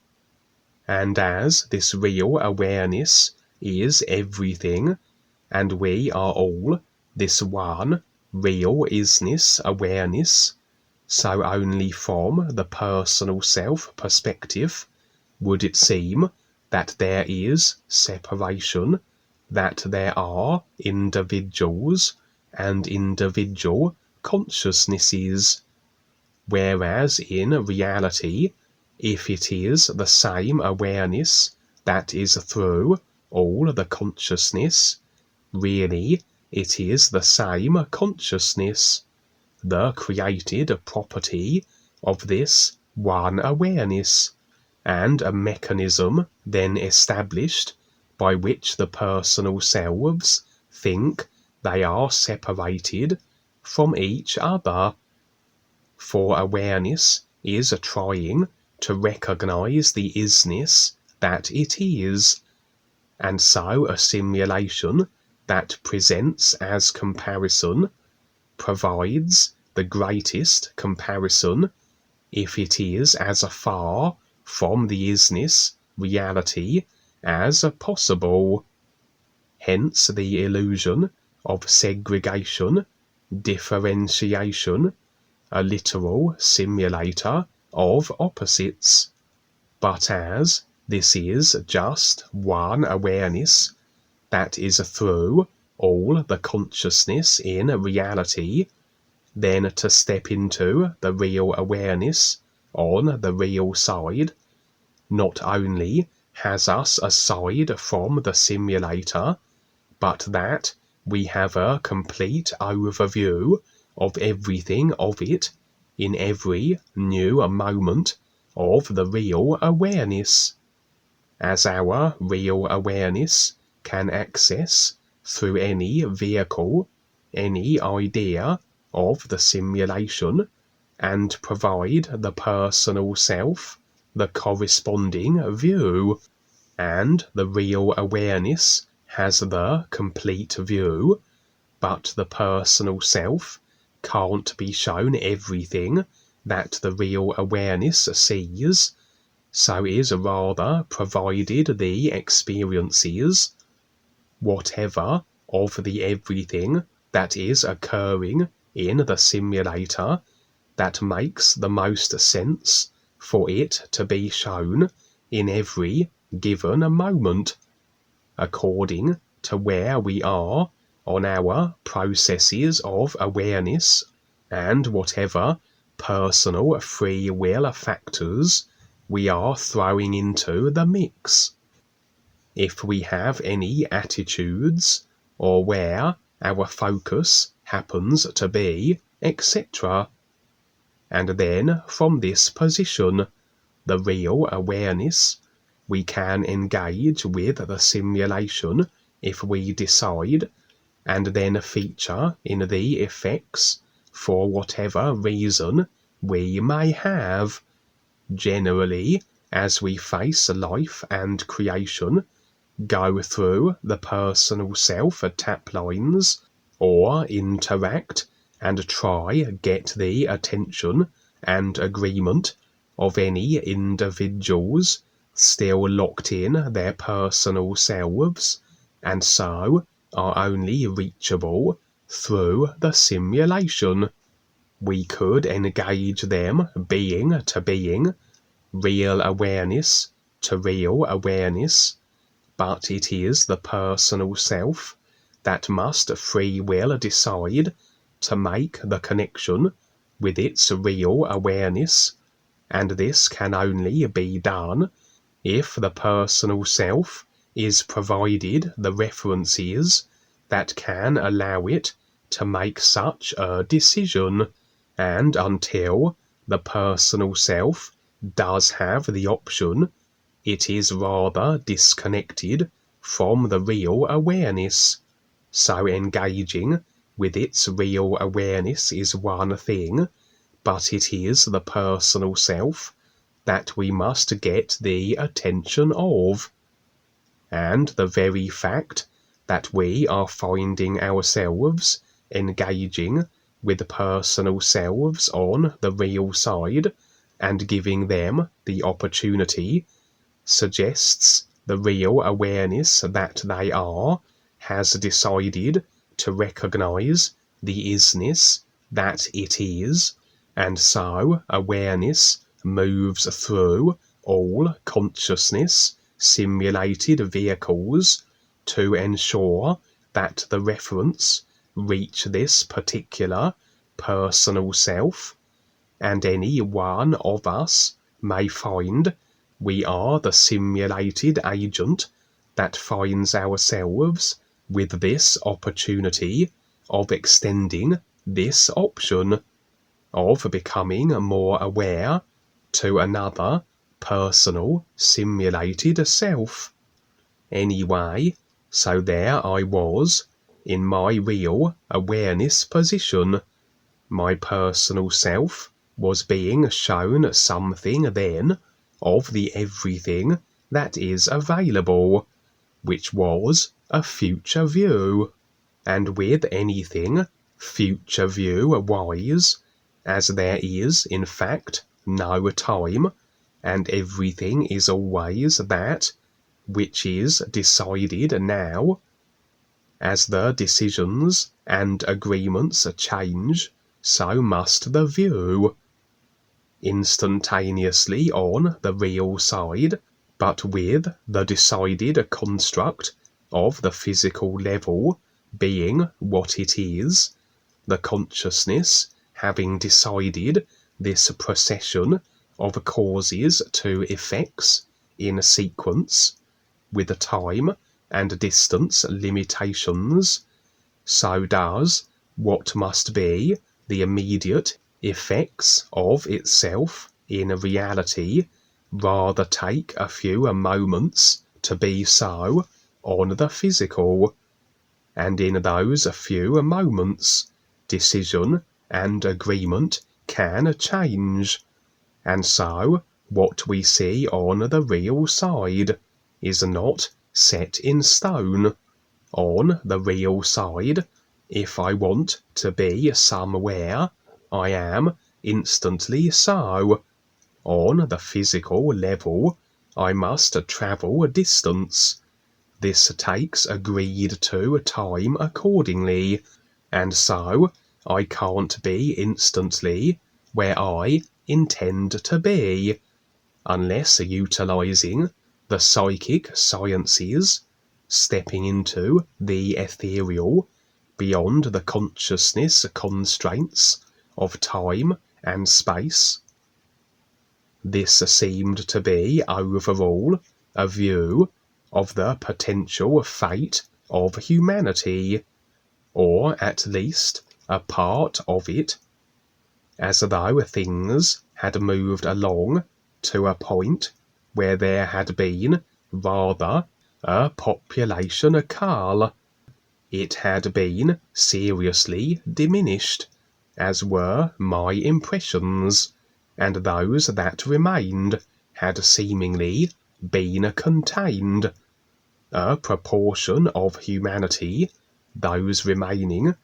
B: And as this real awareness is everything, and we are all this one real isness awareness, so only from the personal self perspective would it seem that there is separation, that there are individuals and individual consciousnesses. Whereas in reality, if it is the same awareness that is through all the consciousness, really it is the same consciousness, the created property of this one awareness, and a mechanism then established by which the personal selves think they are separated from each other. For awareness is trying to recognize the isness that it is. And so a simulation that presents as comparison provides the greatest comparison if it is as far from the isness reality as possible. Hence the illusion of segregation, differentiation, a literal simulator of opposites. But as this is just one awareness that is through all the consciousness in reality, then to step into the real awareness on the real side not only has us aside from the simulator, but that we have a complete overview of everything of it in every new moment of the real awareness, as our real awareness can access through any vehicle, any idea of the simulation, and provide the personal self the corresponding view. And the real awareness has the complete view, but the personal self can't be shown everything that the real awareness sees, so is rather provided the experiences, whatever of the everything that is occurring in the simulator that makes the most sense for it to be shown in every given moment, according to where we are on our processes of awareness and whatever personal free will factors we are throwing into the mix. If we have any attitudes, or where our focus happens to be, etc. And then from this position, the real awareness, we can engage with the simulation if we decide, and then feature in the effects for whatever reason we may have. Generally, as we face life and creation, go through the personal self tap lines, or interact and try get the attention and agreement of any individuals still locked in their personal selves, and so are only reachable through the simulation. We could engage them being to being, real awareness to real awareness, but it is the personal self that must free will decide to make the connection with its real awareness, and this can only be done if the personal self is provided the references that can allow it to make such a decision, and until the personal self does have the option, it is rather disconnected from the real awareness. So engaging with its real awareness is one thing, but it is the personal self that we must get the attention of. And the very fact that we are finding ourselves engaging with personal selves on the real side and giving them the opportunity suggests the real awareness that they are has decided to recognize the isness that it is, and so awareness moves through all consciousness simulated vehicles to ensure that the reference reach this particular personal self, and any one of us may find we are the simulated agent that finds ourselves with this opportunity of extending this option, of becoming more aware to another personal simulated self. Anyway, so there I was, in my real awareness position. My personal self was being shown something then of the everything that is available, which was a future view. And with anything future view-wise, as there is in fact no time, and everything is always that which is decided now, as the decisions and agreements change, so must the view. Instantaneously on the real side, but with the decided construct of the physical level being what it is, the consciousness having decided this procession of causes to effects in sequence, with time and distance limitations, so does what must be the immediate effects of itself in reality rather take a few moments to be so on the physical, and in those few moments decision and agreement can change, and so what we see on the real side is not set in stone. On the real side, if I want to be somewhere, I am instantly so. On the physical level, I must travel a distance. This takes agreed to time accordingly, and so I can't be instantly where I intend to be, unless utilizing the psychic sciences, stepping into the ethereal, beyond the consciousness constraints of time and space. This seemed to be overall a view of the potential fate of humanity, or at least a part of it, as though things had moved along to a point where there had been rather a population cull. It had been seriously diminished, as were my impressions, and those that remained had seemingly been contained. A proportion of humanity, those remaining,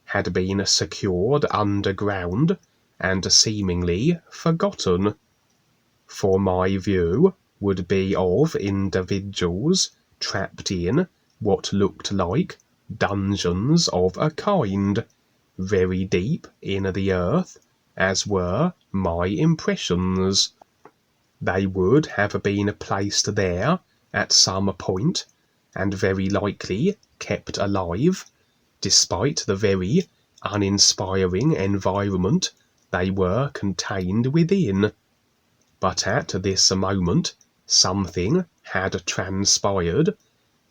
B: had been secured underground and seemingly forgotten. For my view would be of individuals trapped in what looked like dungeons of a kind, very deep in the earth, as were my impressions. They would have been placed there at some point, and very likely kept alive, despite the very uninspiring environment they were contained within. But at this moment something had transpired,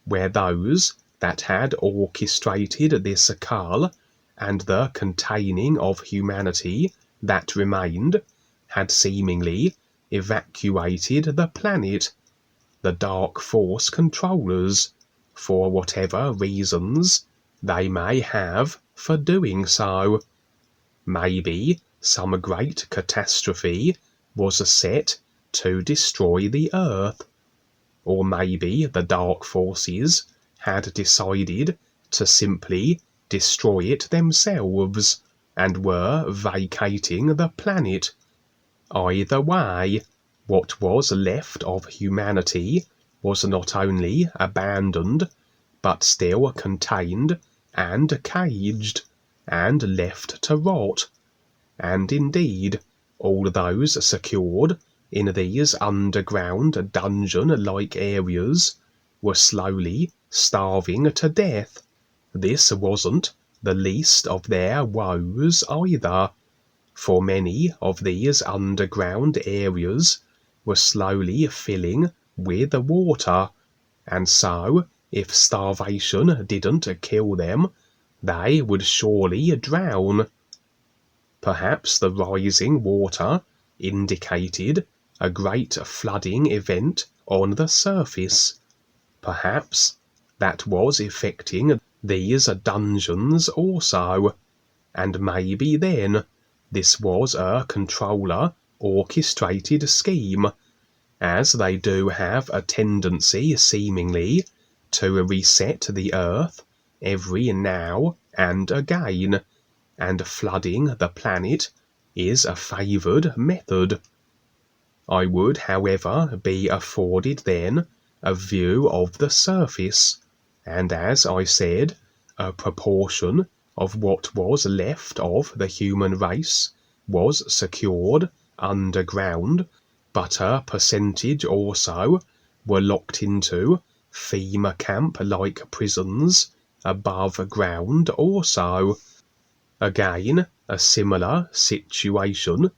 B: where those that had orchestrated this cull and the containing of humanity that remained had seemingly evacuated the planet. The dark force controllers, for whatever reasons they may have for doing so. Maybe some great catastrophe was set to destroy the earth, or maybe the dark forces had decided to simply destroy it themselves and were vacating the planet. Either way, what was left of humanity was not only abandoned, but still contained and caged, and left to rot. And indeed, all those secured in these underground dungeon-like areas were slowly starving to death. This wasn't the least of their woes either, for many of these underground areas were slowly filling with water, and so if starvation didn't kill them, they would surely drown. Perhaps the rising water indicated a great flooding event on the surface. Perhaps that was affecting these dungeons also, and maybe then this was a controller orchestrated scheme, as they do have a tendency seemingly to reset the earth every now and again, and flooding the planet is a favoured method. I would, however, be afforded then a view of the surface, and as I said, a proportion of what was left of the human race was secured underground, but a percentage also were locked into FEMA camp-like prisons above ground also. Again, a similar situation,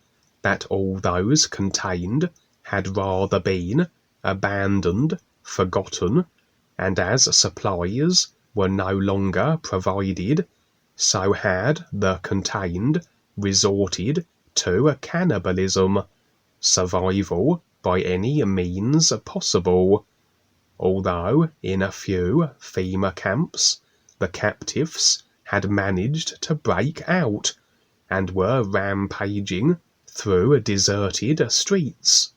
B: that all those contained had rather been abandoned, forgotten, and as supplies were no longer provided, so had the contained resorted to cannibalism, survival by any means possible, although in a few FEMA camps the captives had managed to break out and were rampaging through deserted streets.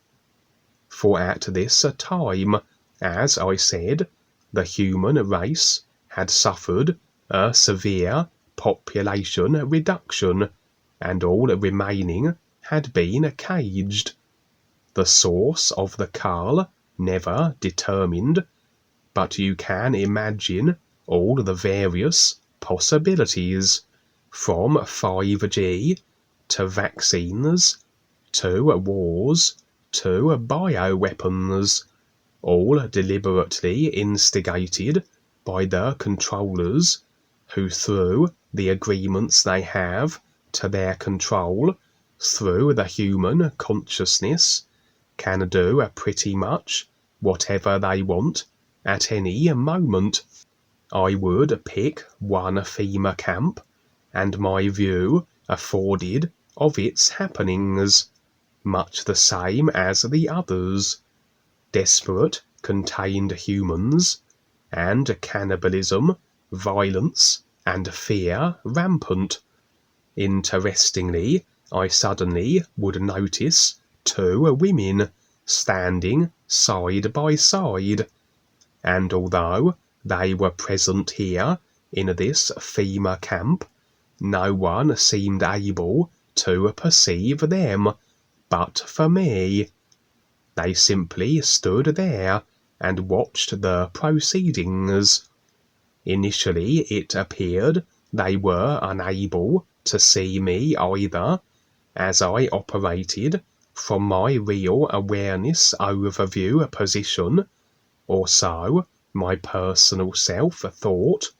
B: For at this time, as I said, the human race had suffered a severe population reduction, and all remaining had been caged. The source of the cull never determined, but you can imagine all the various possibilities, from 5G to vaccines to wars to bioweapons, all deliberately instigated by the controllers, who through the agreements they have to their control through the human consciousness can do pretty much whatever they want at any moment. I would pick one FEMA camp, and my view afforded of its happenings, much the same as the others. Desperate contained humans, and cannibalism, violence, and fear rampant. Interestingly, I suddenly would notice 2 women standing side by side, and although they were present here in this FEMA camp, no one seemed able to perceive them but for me. They simply stood there and watched the proceedings. Initially it appeared they were unable to see me either, as I operated from my real awareness overview position, or so my personal self thought.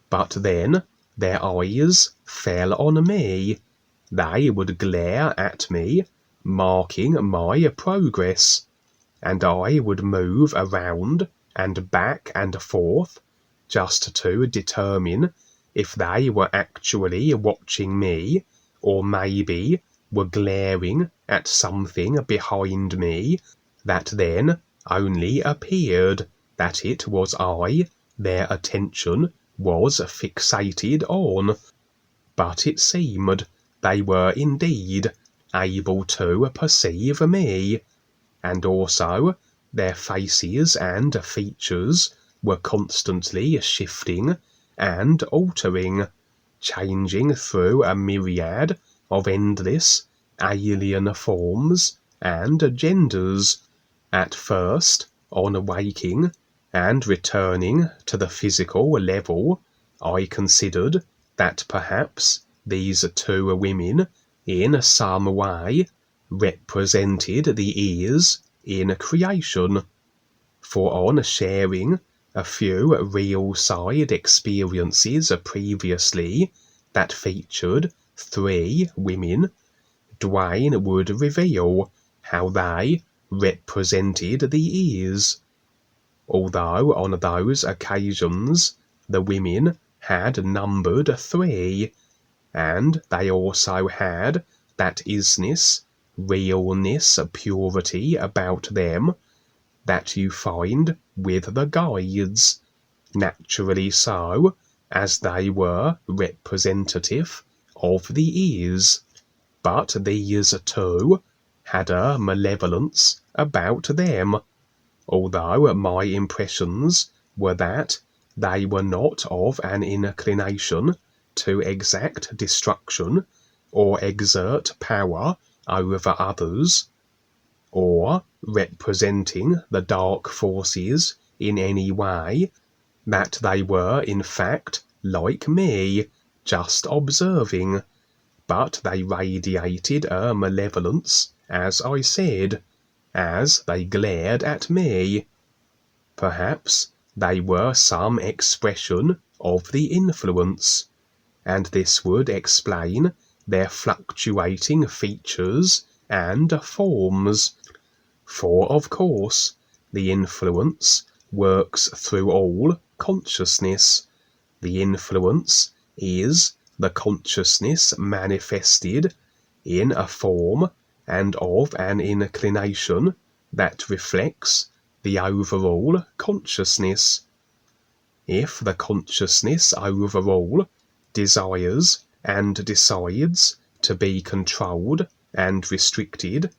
B: But then their eyes fell on me. They would glare at me, marking my progress, and I would move around and back and forth just to determine if they were actually watching me, or maybe were glaring at something behind me that then only appeared that it was I their attention was fixated on. But it seemed they were indeed able to perceive me, and also their faces and features were constantly shifting and altering, changing through a myriad of endless alien forms and genders. At first, on waking and returning to the physical level, I considered that perhaps these 2 women in some way represented the ears in creation, for on sharing a few real side experiences previously that featured 3 women, Dwayne would reveal how they represented the ears. Although on those occasions the women had numbered 3, and they also had that isness, realness, purity about them that you find with the guides, naturally so, as they were representative of the ears. But these 2 had a malevolence about them, although my impressions were that they were not of an inclination to exact destruction or exert power over others, or representing the dark forces in any way, that they were in fact like me, just observing, but they radiated a malevolence, as I said, as they glared at me. Perhaps they were some expression of the influence, and this would explain their fluctuating features and forms. For, of course, the influence works through all consciousness. The influence is the consciousness manifested in a form and of an inclination that reflects the overall consciousness. If the consciousness overall desires and decides to be controlled and restricted,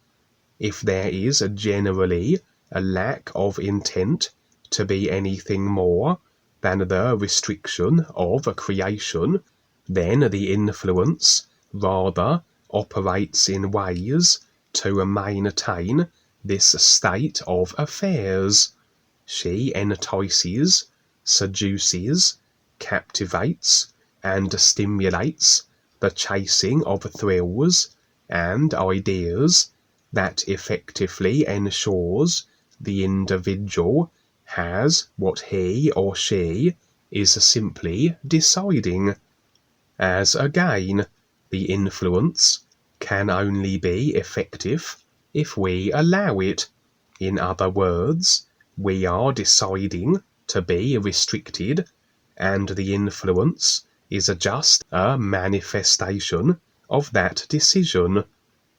B: if there is generally a lack of intent to be anything more than the restriction of a creation, then the influence rather operates in ways to maintain this state of affairs. She entices, seduces, captivates, and stimulates the chasing of thrills and ideas that effectively ensures the individual has what he or she is simply deciding, as again, the influence can only be effective if we allow it. In other words, we are deciding to be restricted, and the influence is just a manifestation of that decision,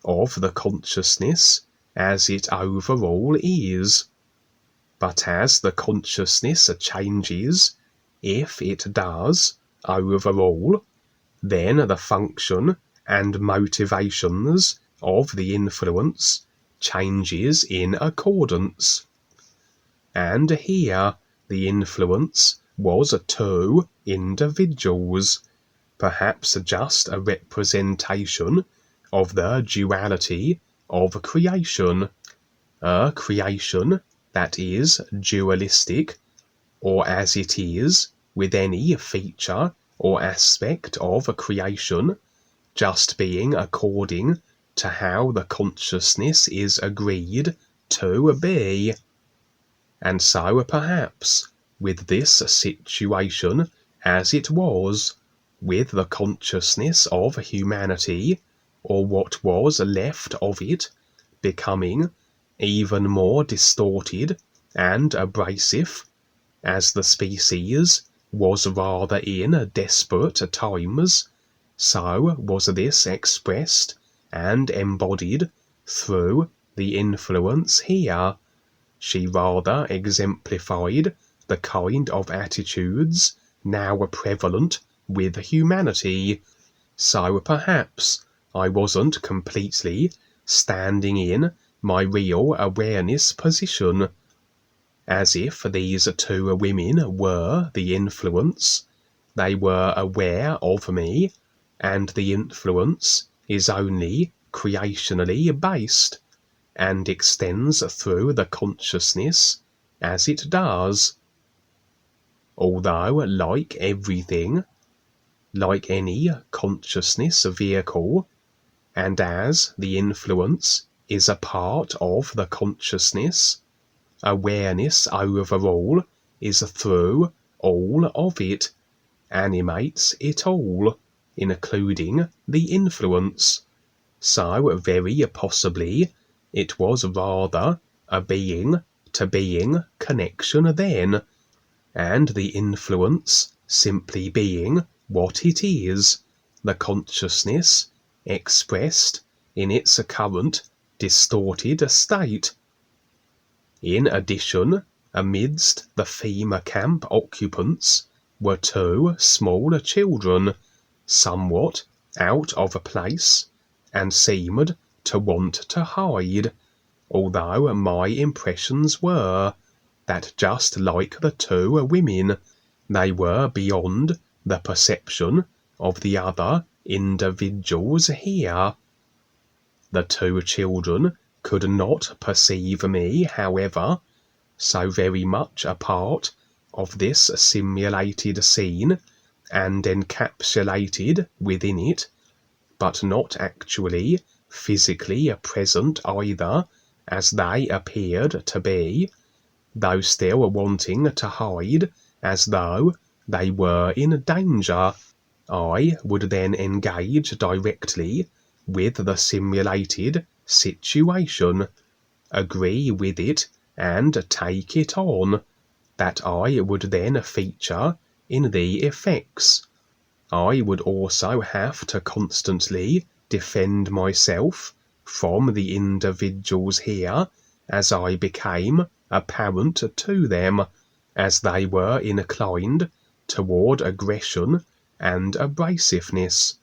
B: of the consciousness as it overall is. But as the consciousness changes, if it does, overall, then the function and motivations of the influence changes in accordance. And here the influence was two individuals, perhaps just a representation of the duality of creation, a creation that is dualistic, or as it is with any feature or aspect of a creation, just being according to how the consciousness is agreed to be. And so perhaps with this situation as it was, with the consciousness of humanity, or what was left of it, becoming even more distorted and abrasive, as the species was rather in desperate times, so was this expressed and embodied through the influence here. She rather exemplified the kind of attitudes now prevalent with humanity. So perhaps I wasn't completely standing in my real awareness position, as if these two women were the influence. They were aware of me, and the influence is only creationally based, and extends through the consciousness as it does. Although, like everything, like any consciousness vehicle, and as the influence is a part of the consciousness, awareness overall is through all of it, animates it all, including the influence. So very possibly it was rather a being-to-being connection then, and the influence simply being what it is, the consciousness expressed in its current distorted state. In addition, amidst the FEMA camp occupants were two small children, somewhat out of place, and seemed to want to hide, although my impressions were that, just like the two women, they were beyond the perception of the other individuals here. The two children could not perceive me, however, so very much a part of this simulated scene and encapsulated within it, but not actually physically present either, as they appeared to be, though still wanting to hide as though they were in danger. I would then engage directly with the simulated situation, agree with it and take it on, that I would then feature in the effects. I would also have to constantly defend myself from the individuals here as I became apparent to them, as they were inclined toward aggression and abrasiveness.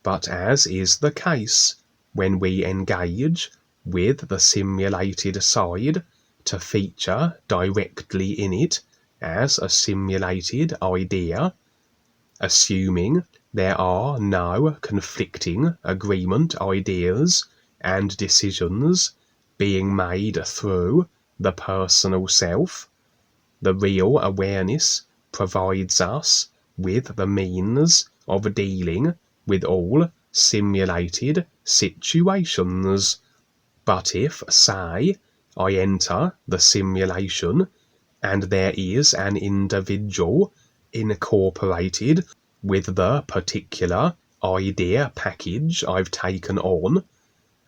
B: But as is the case when we engage with the simulated side to feature directly in it as a simulated idea, assuming there are no conflicting agreement ideas and decisions being made through the personal self, the real awareness provides us with the means of dealing with all simulated situations. But if, say, I enter the simulation and there is an individual incorporated with the particular idea package I've taken on,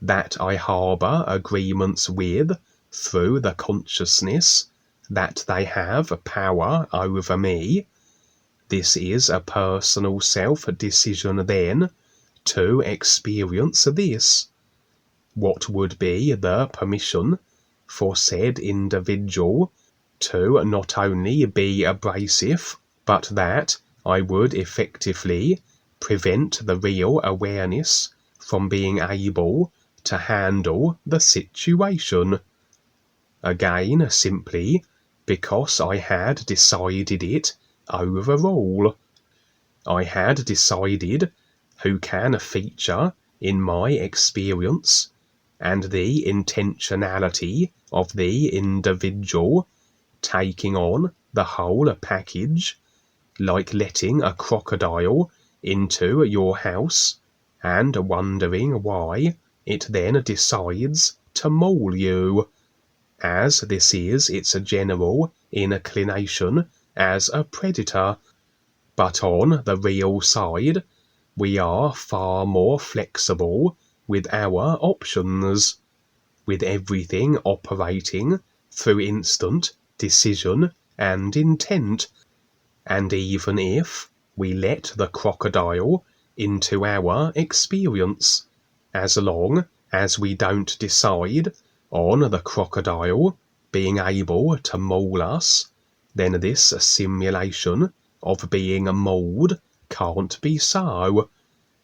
B: that I harbour agreements with through the consciousness that they have power over me, this is a personal self-decision then to experience this. What would be the permission for said individual to not only be abrasive, but that I would effectively prevent the real awareness from being able to handle the situation? Again, simply because I had decided it overall. I had decided who can feature in my experience, and the intentionality of the individual taking on the whole package, like letting a crocodile into your house and wondering why it then decides to maul you, as this is its general inclination as a predator. But on the real side, we are far more flexible with our options, with everything operating through instant decision and intent. And even if we let the crocodile into our experience, as long as we don't decide on the crocodile being able to maul us, then this simulation of being mauled can't be so,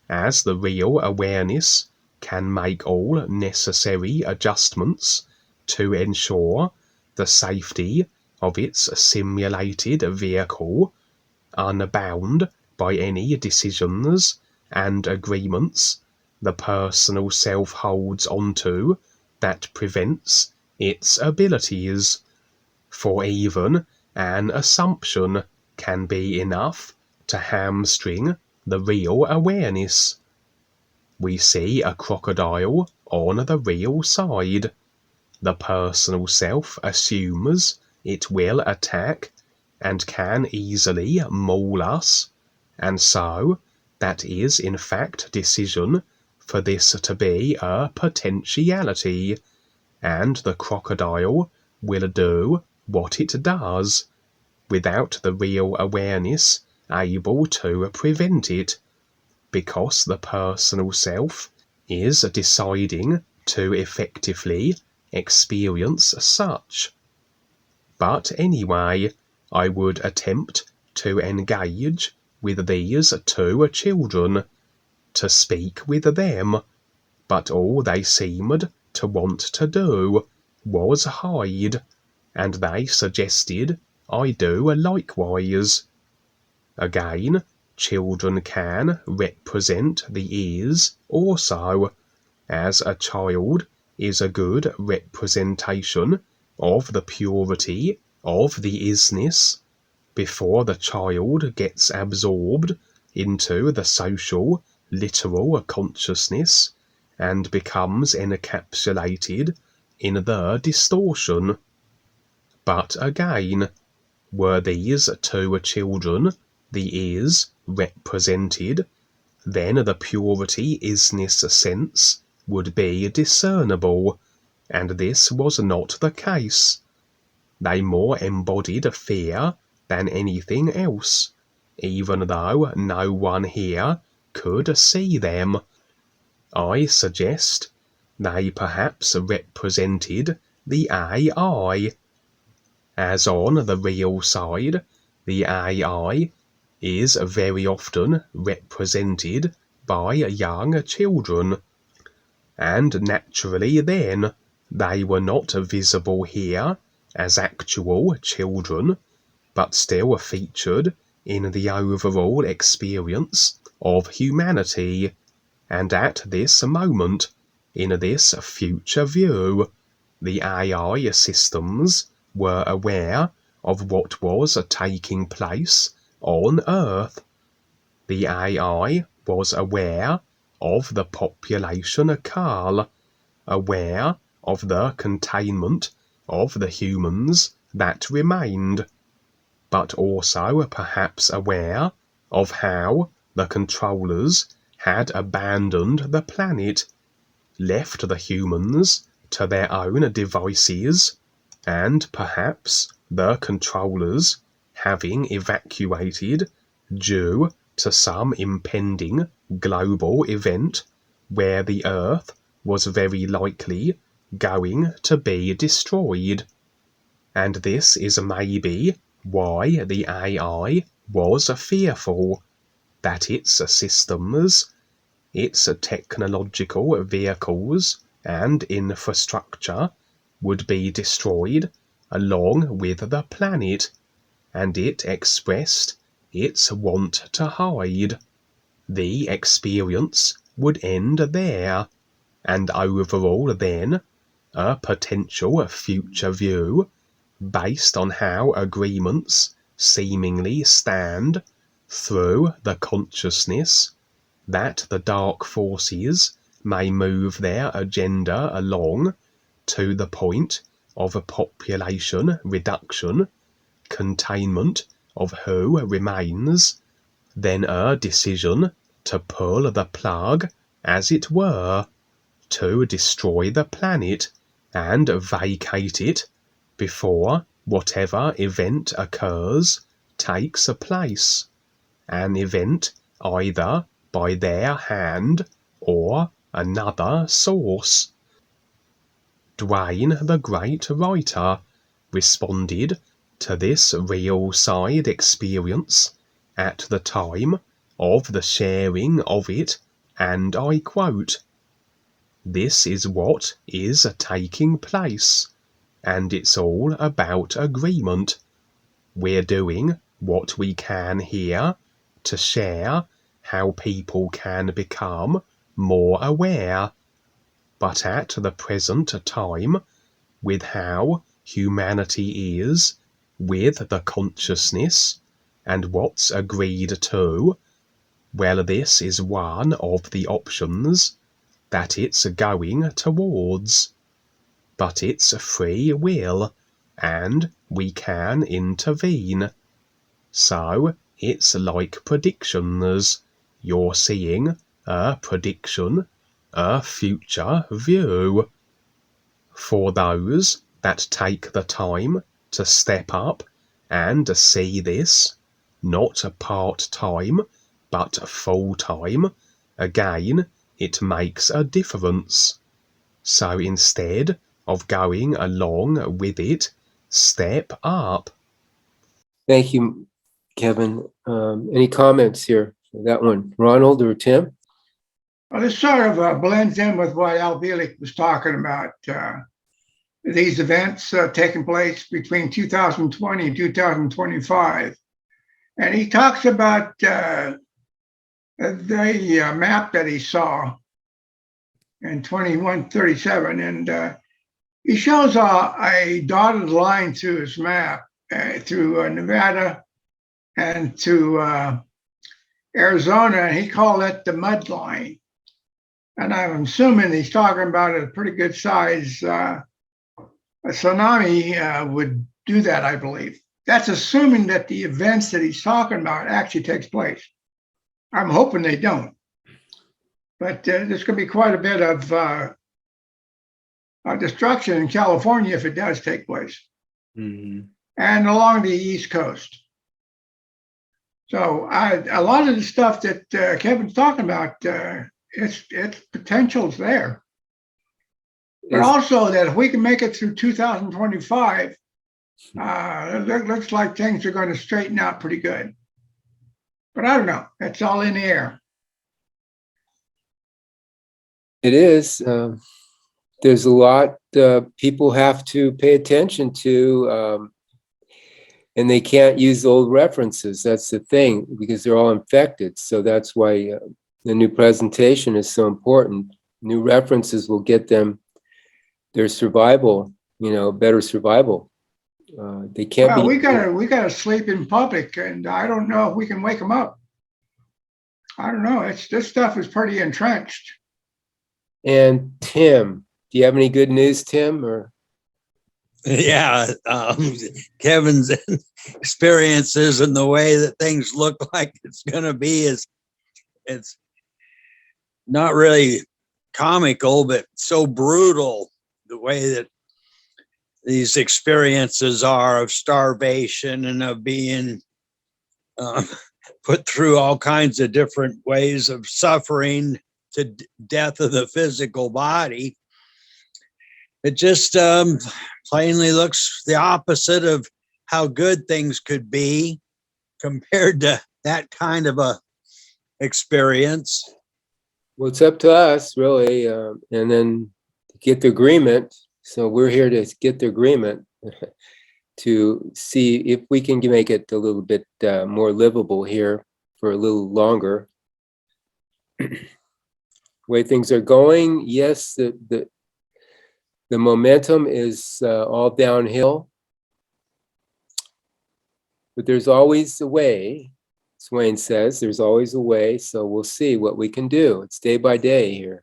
B: as the real awareness can make all necessary adjustments to ensure the safety of its simulated vehicle, unbound by any decisions and agreements the personal self holds onto that prevents its abilities. For even an assumption can be enough to hamstring the real awareness. We see a crocodile on the real side. The personal self assumes it will attack and can easily maul us, and so that is in fact decision for this to be a potentiality, and the crocodile will do what it does, without the real awareness able to prevent it, because the personal self is deciding to effectively experience such. But anyway, I would attempt to engage with these two children, to speak with them, but all they seemed to want to do was hide, and they suggested I do likewise. Again, children can represent the ears also, as a child is a good representation of the purity of the isness before the child gets absorbed into the social, literal consciousness and becomes encapsulated in the distortion. But again, were these two children the ears represented, then the purity isness sense would be discernible, and this was not the case. They more embodied fear than anything else, even though no one here could see them. I suggest they perhaps represented the AI. As on the real side, the AI is very often represented by young children, and naturally then they were not visible here as actual children, but still featured in the overall experience of humanity, and at this moment, in this future view, the AI systems were aware of what was taking place on Earth. The AI was aware of the population cull, aware of the containment of the humans that remained, but also perhaps aware of how the controllers had abandoned the planet, left the humans to their own devices, and perhaps the controllers, having evacuated due to some impending global event where the Earth was very likely going to be destroyed. And this is maybe why the AI was fearful, that its systems, its technological vehicles and infrastructure would be destroyed along with the planet, and it expressed its want to hide. The experience would end there, and overall then, a potential future view based on how agreements seemingly stand through the consciousness that the dark forces may move their agenda along to the point of a population reduction, containment of who remains, then a decision to pull the plug, as it were, to destroy the planet and vacate it before whatever event occurs takes place, an event either by their hand or another source. Duane, the great writer, responded to this real side experience at the time of the sharing of it, and I quote, "This is what is taking place, and it's all about agreement. We're doing what we can here to share how people can become more aware, but at the present time, with how humanity is, with the consciousness, and what's agreed to, well, this is one of the options that it's going towards. But it's free will, and we can intervene. So it's like predictions. You're seeing a prediction, a future view. For those that take the time to step up and see this, not part-time, but full-time, again, it makes a difference. So instead of going along with it, step up."
A: Thank you, Kevin. Any comments here for that one? Ronald or Tim?
D: Well, this sort of blends in with what Al Bielek was talking about. These events taking place between 2020 and 2025. And he talks about the map that he saw in 2137. And he shows a dotted line through his map through Nevada and to Arizona. And he called it the mud line. And I'm assuming he's talking about a pretty good size. A tsunami would do that, I believe. That's assuming that the events that he's talking about actually takes place. I'm hoping they don't. But there's going to be quite a bit of destruction in California if it does take place.
A: Mm-hmm.
D: And along the East Coast. So a lot of the stuff that Kevin's talking about, its potential's there. But also that if we can make it through 2025, it looks like things are going to straighten out pretty good. But I don't know. It's all in the air.
A: It is. There's a lot people have to pay attention to, and they can't use old references. That's the thing, because they're all infected. So that's why the new presentation is so important. New references will get them their survival, better survival. They can't
D: Well,
A: be.
D: we gotta sleep in public, and I don't know if we can wake them up. I don't know. This stuff is pretty entrenched.
A: And Tim, do you have any good news, Tim? Or
C: Yeah, Kevin's experiences and the way that things look like it's going to be it's not really comical, but so brutal the way that these experiences are of starvation and of being put through all kinds of different ways of suffering to death of the physical body. It just plainly looks the opposite of how good things could be compared to that kind of a experience.
A: well, it's up to us, really, and then get the agreement. So we're here to get the agreement to see if we can make it a little bit more livable here for a little longer. The way things are going, yes, the momentum is all downhill, but there's always a way. Swain says there's always a way, so we'll see what we can do. It's day by day here.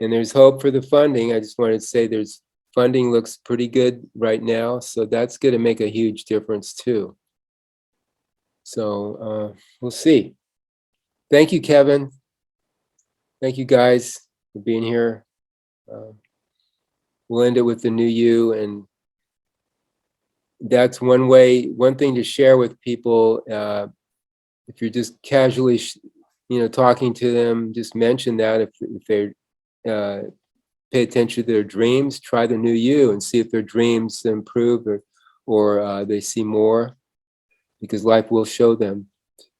A: And there's hope for the funding. I just wanted to say there's funding looks pretty good right now, so that's going to make a huge difference too. So we'll see. Thank you, Kevin. Thank you guys for being here. We'll end it with the new you, and that's one thing to share with people. If you're just casually, talking to them, just mention that if they're pay attention to their dreams, try the new you and see if their dreams improve or they see more, because life will show them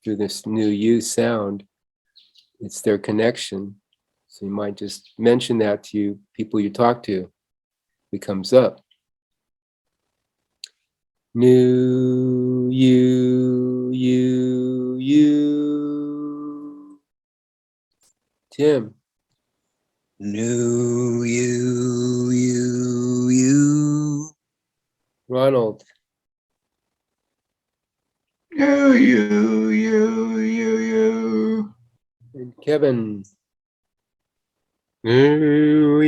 A: through this new you sound. It's their connection. So you might just mention that to people you talk to. It comes up. New you. Tim.
C: New you.
A: Ronald.
D: You.
A: And Kevin. You.